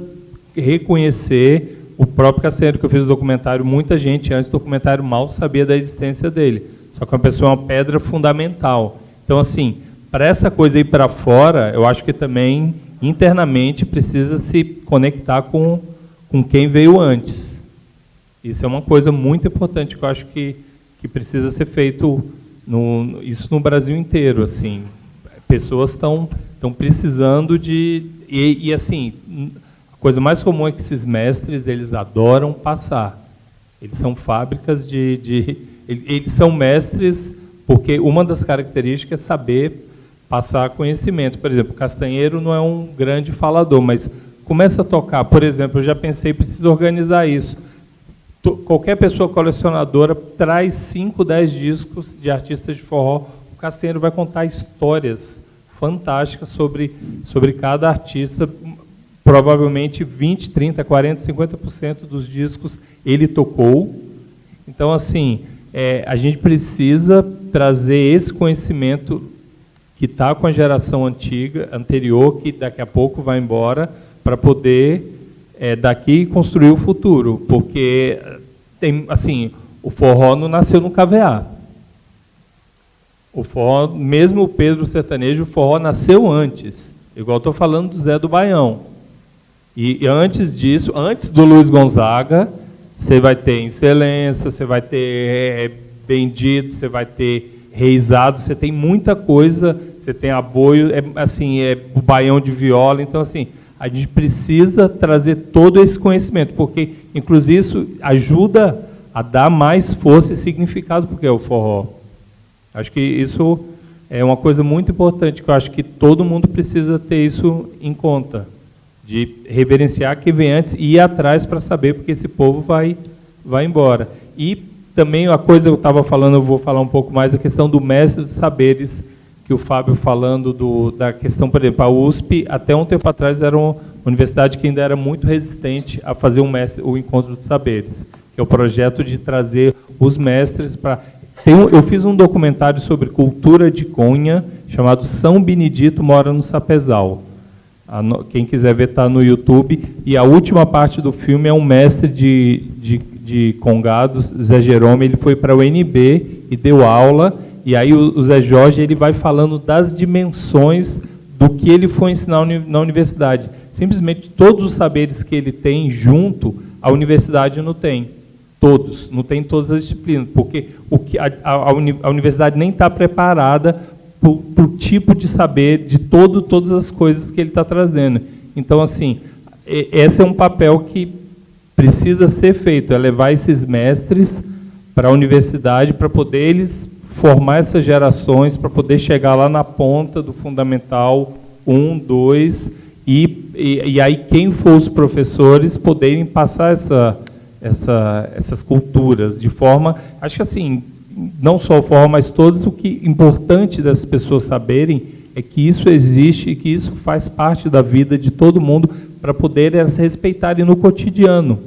reconhecer o próprio Castanheiro, que eu fiz o documentário, muita gente antes do documentário mal sabia da existência dele. Só que uma pessoa é uma pedra fundamental. Então, assim, para essa coisa ir para fora, eu acho que também, internamente, precisa se conectar com quem veio antes. Isso é uma coisa muito importante que eu acho que precisa ser feito isso no Brasil inteiro. Assim, pessoas estão precisando de... E, assim, a coisa mais comum é que esses mestres, eles adoram passar. Eles são fábricas eles são mestres porque uma das características é saber passar conhecimento. Por exemplo, o Castanheiro não é um grande falador, mas começa a tocar. Por exemplo, eu já pensei, preciso organizar isso. Qualquer pessoa colecionadora traz 5, 10 discos de artistas de forró. O Castanheiro vai contar histórias fantásticas sobre cada artista. Provavelmente 20, 30, 40, 50% dos discos ele tocou. Então, assim, a gente precisa trazer esse conhecimento que está com a geração anterior, que daqui a pouco vai embora, para poder, daqui, construir o futuro. Porque, assim, o forró não nasceu no KVA. O forró, mesmo o Pedro Sertanejo, o forró nasceu antes. Igual estou falando do Zé do Baião. E antes disso, antes do Luiz Gonzaga, você vai ter Excelência, você vai ter Bendito, você vai ter Reisado, você tem muita coisa, você tem aboio, o baião de viola. Então, assim, a gente precisa trazer todo esse conhecimento, porque, inclusive, isso ajuda a dar mais força e significado porque é o forró. Acho que isso é uma coisa muito importante, que eu acho que todo mundo precisa ter isso em conta, de reverenciar quem vem antes e ir atrás para saber, porque esse povo vai embora. E também a coisa que eu estava falando, eu vou falar um pouco mais, a questão do mestre dos saberes, que o Fábio falando da questão, por exemplo, a USP, até um tempo atrás, era uma universidade que ainda era muito resistente a fazer o Encontro dos Saberes, que é o projeto de trazer os mestres para... Eu fiz um documentário sobre cultura de Cunha, chamado São Benedito Mora no Sapezal. Quem quiser ver, está no YouTube. E a última parte do filme é um mestre de congados, Zé Jerome. Ele foi para a UNB e deu aula. E aí o Zé Jorge ele vai falando das dimensões do que ele foi ensinar na universidade. Simplesmente todos os saberes que ele tem junto, a universidade não tem. Todos, não tem todas as disciplinas, porque a universidade nem está preparada para o tipo de saber de todas as coisas que ele está trazendo. Então, assim, esse é um papel que precisa ser feito, é levar esses mestres para a universidade para poder eles formar essas gerações, para poder chegar lá na ponta do fundamental 1, 2, e aí quem for os professores poderem passar essas culturas de forma, acho que assim, não só o forró, mas todos, o que é importante das pessoas saberem é que isso existe e que isso faz parte da vida de todo mundo para poder elas se respeitarem no cotidiano.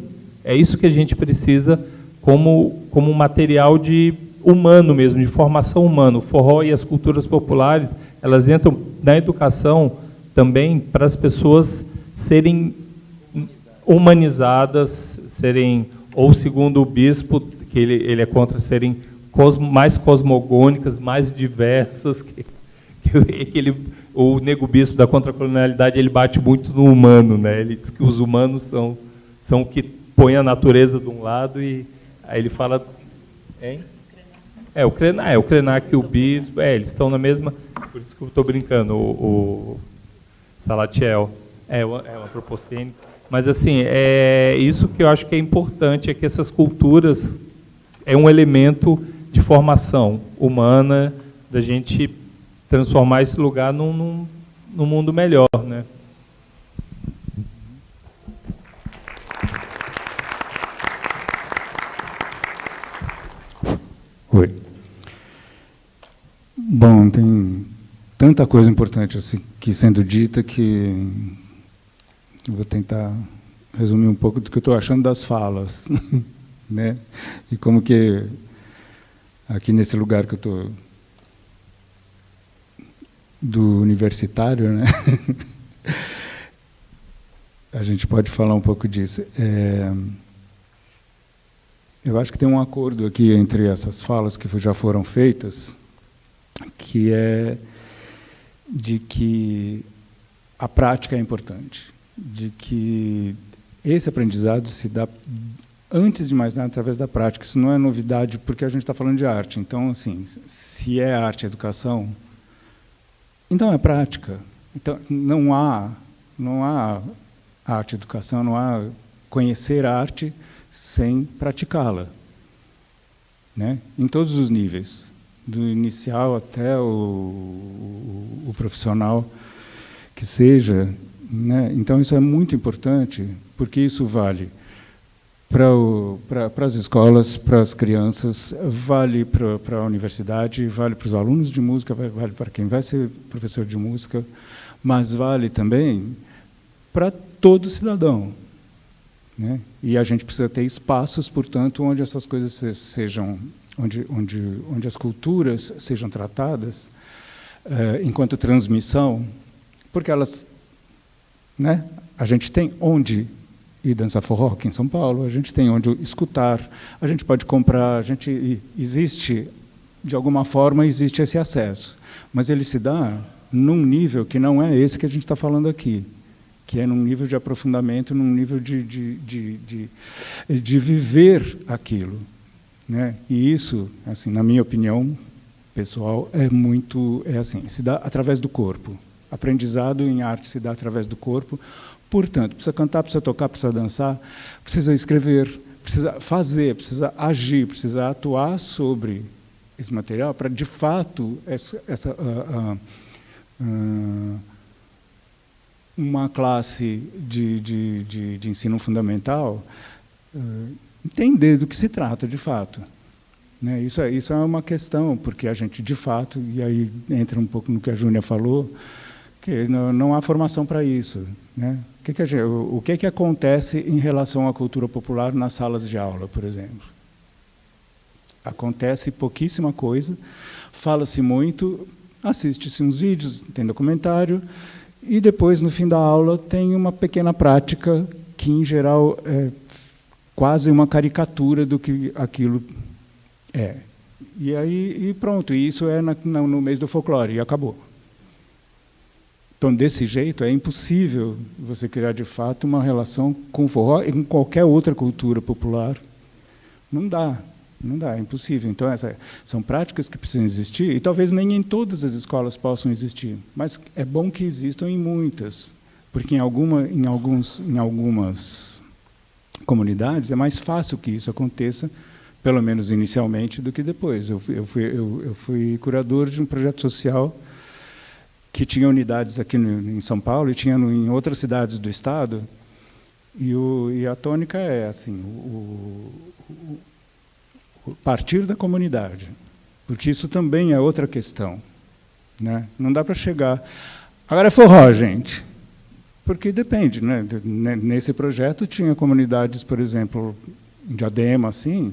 É isso que a gente precisa como material de humano mesmo, de formação humana. O forró e as culturas populares, elas entram na educação também para as pessoas serem humanizadas, serem, ou segundo o bispo, que ele é contra serem mais cosmogônicas, mais diversas, o nego bispo da contracolonialidade, ele bate muito no humano, né? Ele diz que os humanos são o que põe a natureza de um lado, e aí ele fala... Hein? O Krenak e o bispo, eles estão na mesma... Por isso que eu estou brincando, o Salatiel, o antropocênico. Mas, assim, isso que eu acho que é importante, é que essas culturas é um elemento de formação humana, da gente transformar esse lugar num mundo melhor, né? Oi. Bom, tem tanta coisa importante assim, que sendo dita que eu vou tentar resumir um pouco do que eu estou achando das falas, né? E como que aqui nesse lugar que eu estou do universitário, né? A gente pode falar um pouco disso. Eu acho que tem um acordo aqui entre essas falas que já foram feitas, que é de que a prática é importante, de que esse aprendizado se dá, antes de mais nada, através da prática. Isso não é novidade, porque a gente está falando de arte. Então, assim, se é arte e educação, então é prática. Então, não há arte e educação, não há conhecer a arte sem praticá-la, né? Em todos os níveis, do inicial até o profissional que seja, né? Então isso é muito importante, porque isso vale para as escolas, para as crianças, vale para a universidade, vale para os alunos de música, vale para quem vai ser professor de música, mas vale também para todo cidadão, né? E a gente precisa ter espaços, portanto, onde essas coisas sejam, onde as culturas sejam tratadas enquanto transmissão, porque elas, né? A gente tem onde ir dançar forró aqui em São Paulo, a gente tem onde escutar, a gente pode comprar, existe, de alguma forma, existe esse acesso, mas ele se dá num nível que não é esse que a gente está falando aqui, que é num nível de aprofundamento, num nível de viver aquilo, né? E isso, assim, na minha opinião pessoal, é assim, se dá através do corpo. Aprendizado em arte se dá através do corpo. Portanto, precisa cantar, precisa tocar, precisa dançar, precisa escrever, precisa fazer, precisa agir, precisa atuar sobre esse material para, de fato, uma classe de ensino fundamental entender do que se trata, de fato, né? Isso é uma questão, porque a gente, de fato, e aí entra um pouco no que a Júnia falou, que não há formação para isso, né? O que acontece em relação à cultura popular nas salas de aula, por exemplo? Acontece pouquíssima coisa, fala-se muito, assiste-se uns vídeos, tem documentário, e depois, no fim da aula, tem uma pequena prática que, em geral, é quase uma caricatura do que aquilo é. E pronto, e isso é no mês do folclore, e acabou. Então, desse jeito, é impossível você criar, de fato, uma relação com o forró e com qualquer outra cultura popular. Não dá. Não dá, é impossível. Então, são práticas que precisam existir, e talvez nem em todas as escolas possam existir, mas é bom que existam em muitas, porque em algumas comunidades é mais fácil que isso aconteça, pelo menos inicialmente, do que depois. Eu fui curador de um projeto social que tinha unidades aqui em São Paulo e tinha em outras cidades do estado, e a tônica é assim, partir da comunidade, porque isso também é outra questão, né? Não dá para chegar... Agora é forró, gente, porque depende, né? Nesse projeto tinha comunidades, por exemplo, em Diadema, assim,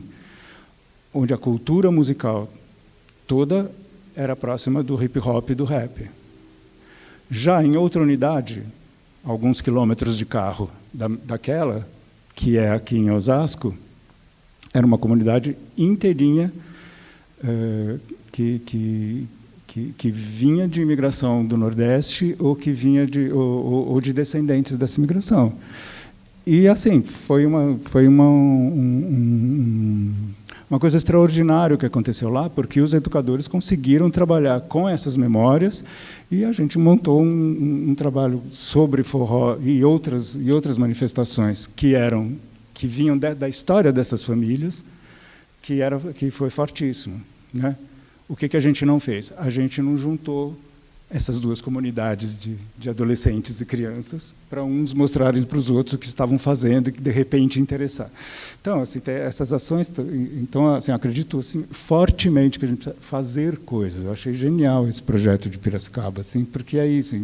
onde a cultura musical toda era próxima do hip-hop e do rap. Já em outra unidade, alguns quilômetros de carro daquela, que é aqui em Osasco, era uma comunidade inteirinha que vinha de imigração do Nordeste ou que vinha ou de descendentes dessa imigração. E assim foi uma coisa extraordinária que aconteceu lá, porque os educadores conseguiram trabalhar com essas memórias e a gente montou um trabalho sobre forró e outras manifestações que vinham da história dessas famílias, que foi fortíssimo, né? O que a gente não fez? A gente não juntou essas duas comunidades de adolescentes e crianças para uns mostrarem para os outros o que estavam fazendo e que, de repente, interessar. Então, assim, essas ações... Então, assim, acredito assim, fortemente que a gente precisa fazer coisas. Eu achei genial esse projeto de Piracicaba, assim, porque é isso.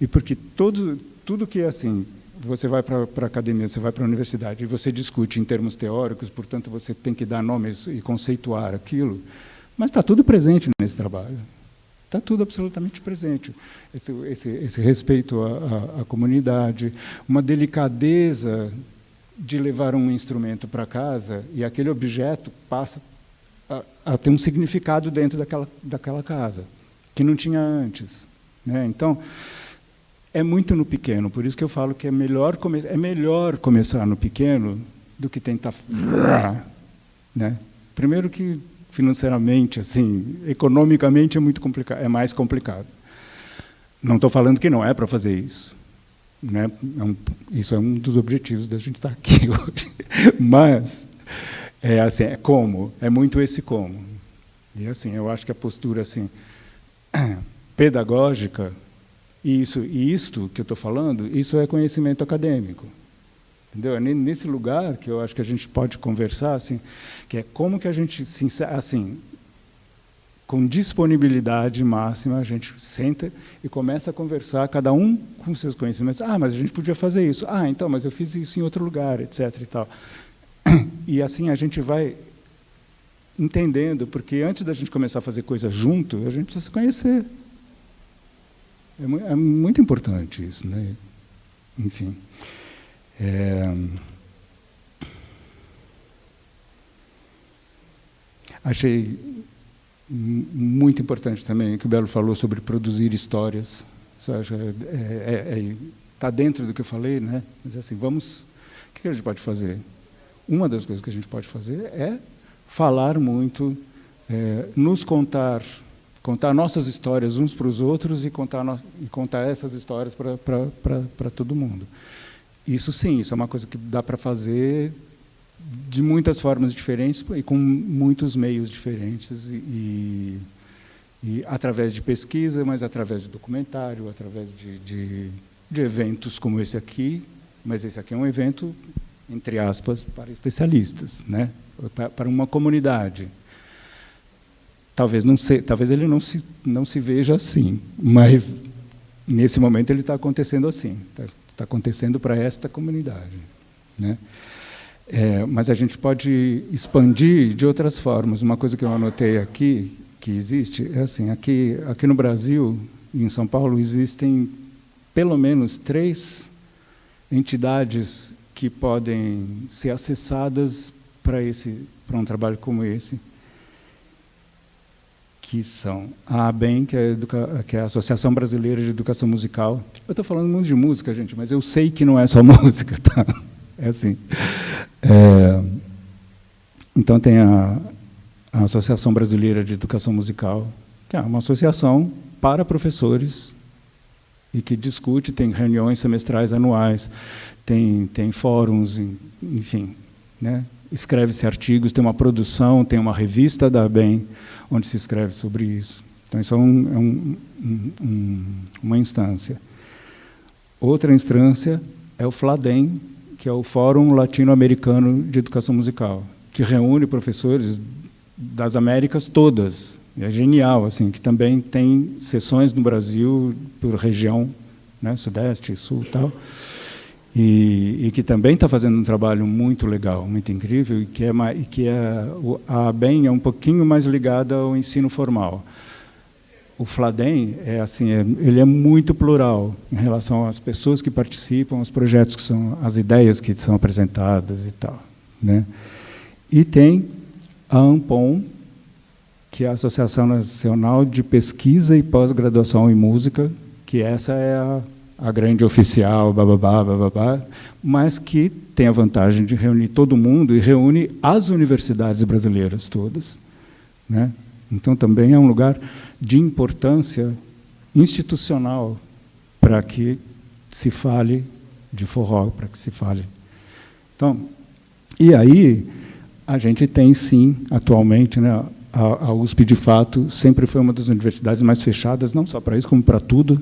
E porque tudo que é assim... Você vai para a academia, você vai para a universidade e você discute em termos teóricos, portanto, você tem que dar nomes e conceituar aquilo, mas está tudo presente nesse trabalho. Está tudo absolutamente presente. Esse respeito à comunidade, uma delicadeza de levar um instrumento para casa e aquele objeto passa a ter um significado dentro daquela casa, que não tinha antes, né? Então, é muito no pequeno, por isso que eu falo que é melhor começar no pequeno do que tentar... Né? Primeiro que, financeiramente, assim, economicamente, é mais complicado. Não estou falando que não é para fazer isso, né? Isso é um dos objetivos da gente estar aqui hoje. Mas, assim, é muito esse como. E, assim, eu acho que a postura assim, pedagógica... E isto que eu estou falando, isso é conhecimento acadêmico. Entendeu? É nesse lugar que eu acho que a gente pode conversar, assim, que é como que a gente, assim, com disponibilidade máxima, a gente senta e começa a conversar, cada um com seus conhecimentos. Ah, mas a gente podia fazer isso. Ah, então, mas eu fiz isso em outro lugar, etc. E tal. E assim a gente vai entendendo, porque antes da gente começar a fazer coisa junto, a gente precisa se conhecer. É muito importante isso, né? Enfim. Achei muito importante também o que o Belo falou sobre produzir histórias. Está dentro do que eu falei, né? Mas assim, o que a gente pode fazer? Uma das coisas que a gente pode fazer é falar muito, nos contar nossas histórias uns para os outros e contar essas histórias para todo mundo. Isso sim, isso é uma coisa que dá para fazer de muitas formas diferentes e com muitos meios diferentes e através de pesquisa, mas através de documentário, através de eventos como esse aqui, mas esse aqui é um evento, entre aspas, para especialistas, né? Para uma comunidade. Talvez ele não se veja assim, mas nesse momento ele está acontecendo assim, está acontecendo para esta comunidade, né? Mas a gente pode expandir de outras formas. Uma coisa que eu anotei aqui que existe é assim: aqui no Brasil e em São Paulo existem pelo menos 3 entidades que podem ser acessadas para um trabalho como esse, que são a ABEM, que é a Associação Brasileira de Educação Musical. Eu estou falando muito de música, gente, mas eu sei que não é só música, tá? É assim. Então, tem a Associação Brasileira de Educação Musical, que é uma associação para professores e que discute, tem reuniões semestrais anuais, tem fóruns, enfim, né? Escreve-se artigos, tem uma produção, tem uma revista da ABEM, onde se escreve sobre isso. Então, isso é uma instância. Outra instância é o FLADEM, que é o Fórum Latino-Americano de Educação Musical, que reúne professores das Américas todas. É genial, assim, que também tem sessões no Brasil, por região, né, Sudeste, Sul e tal, e que também está fazendo um trabalho muito legal, muito incrível, e que a ABEM é um pouquinho mais ligada ao ensino formal. O FLADEM ele é muito plural em relação às pessoas que participam, aos projetos que são, as ideias que são apresentadas e tal, né? E tem a ANPOM, que é a Associação Nacional de Pesquisa e Pós-Graduação em Música, que essa é a grande oficial, bababá, mas que tem a vantagem de reunir todo mundo e reúne as universidades brasileiras todas, né? Então, também é um lugar de importância institucional para que se fale de forró, para que se fale. Então, e aí, a gente tem, sim, atualmente, né, a USP, de fato, sempre foi uma das universidades mais fechadas, não só para isso, como para tudo,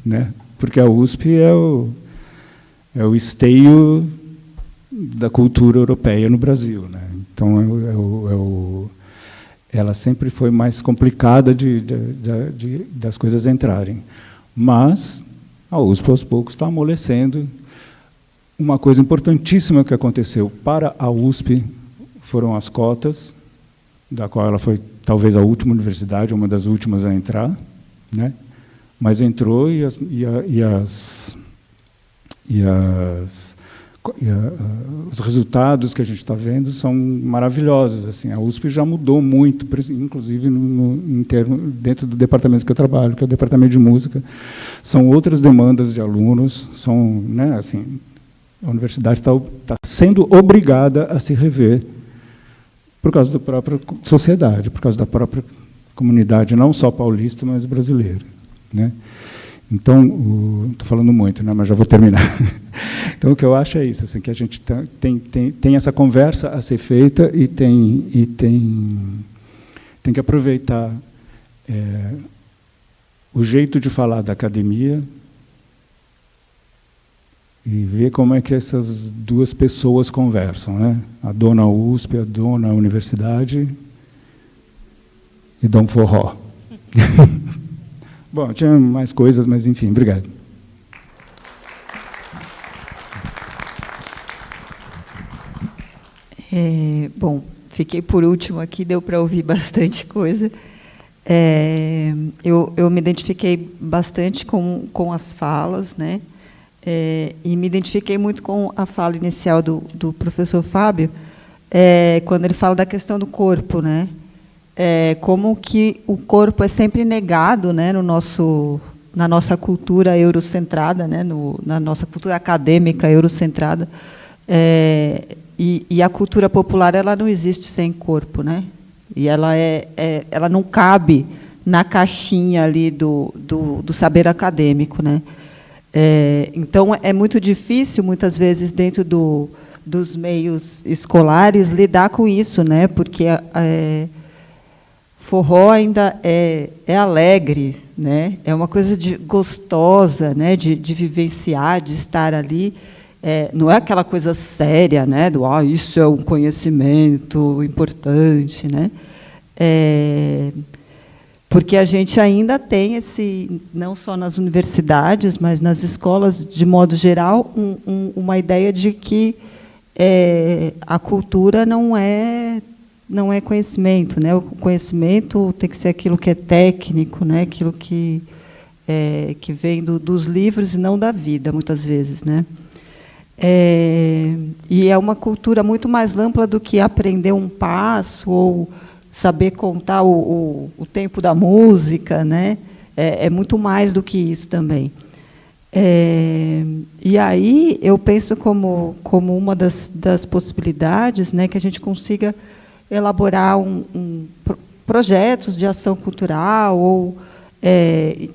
né? Porque a USP é o esteio da cultura europeia no Brasil, né? Então, ela sempre foi mais complicada das coisas entrarem. Mas a USP, aos poucos, está amolecendo. Uma coisa importantíssima que aconteceu para a USP foram as cotas, da qual ela foi talvez a última universidade, uma das últimas a entrar, né? Mas entrou os resultados que a gente está vendo são maravilhosos. Assim, a USP já mudou muito, inclusive dentro do departamento que eu trabalho, que é o departamento de música. São outras demandas de alunos, né, assim, a universidade está sendo obrigada a se rever por causa da própria sociedade, por causa da própria comunidade, não só paulista, mas brasileira, né? Então, estou falando muito, né, mas já vou terminar. Então, o que eu acho é isso, assim, que a gente tem essa conversa a ser feita e tem que aproveitar o jeito de falar da academia e ver como é que essas duas pessoas conversam, né? A dona USP, a dona universidade e Dom Forró. Bom, tinha mais coisas, mas, enfim, obrigado. Bom, fiquei por último aqui, deu para ouvir bastante coisa. Eu me identifiquei bastante com as falas, né? E me identifiquei muito com a fala inicial do professor Fábio, quando ele fala da questão do corpo, né? Como que o corpo é sempre negado, né, na nossa cultura eurocentrada, né, na nossa cultura acadêmica eurocentrada, e a cultura popular ela não existe sem corpo, né? E ela não cabe na caixinha ali do saber acadêmico, né? Então é muito difícil muitas vezes dentro dos meios escolares lidar com isso, né? Porque forró ainda é alegre, né? É uma coisa gostosa, né? De vivenciar, de estar ali. Não é aquela coisa séria, né? Isso é um conhecimento importante, né? Porque a gente ainda tem não só nas universidades, mas nas escolas, de modo geral, uma ideia de que a cultura não é conhecimento, né? O conhecimento tem que ser aquilo que é técnico, né? Aquilo que vem dos livros e não da vida, muitas vezes, né? E é uma cultura muito mais ampla do que aprender um passo ou saber contar o tempo da música, né? É muito mais do que isso também. E E aí eu penso como uma das possibilidades, né, que a gente consiga elaborar projetos de ação cultural ou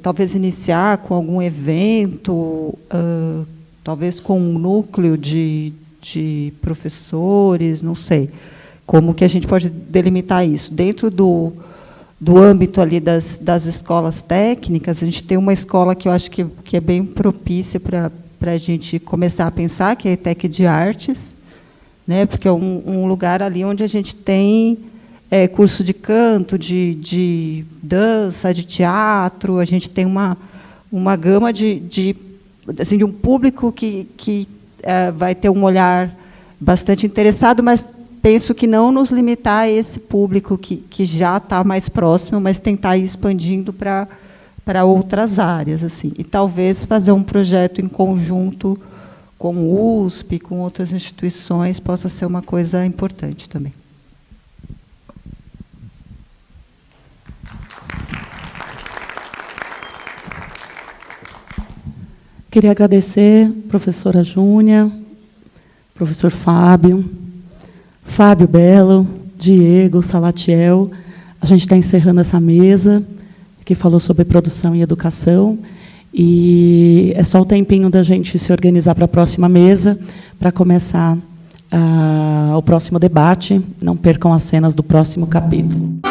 talvez iniciar com algum evento, talvez com um núcleo de professores, não sei, como que a gente pode delimitar isso. Dentro do âmbito ali das escolas técnicas, a gente tem uma escola que eu acho que é bem propícia para a gente começar a pensar, que é a ETEC de Artes, né, porque é um lugar ali onde a gente tem curso de canto, de dança, de teatro, a gente tem uma gama de um público que vai ter um olhar bastante interessado, mas penso que não nos limitar a esse público que já está mais próximo, mas tentar ir expandindo para outras áreas, assim. E talvez fazer um projeto em conjunto com o USP, com outras instituições, possa ser uma coisa importante também. Queria agradecer a professora Júnia, professor Fábio Belo, Diego, Salatiel. A gente está encerrando essa mesa, que falou sobre produção e educação, e é só o tempinho da gente se organizar para a próxima mesa, para começar o próximo debate. Não percam as cenas do próximo capítulo.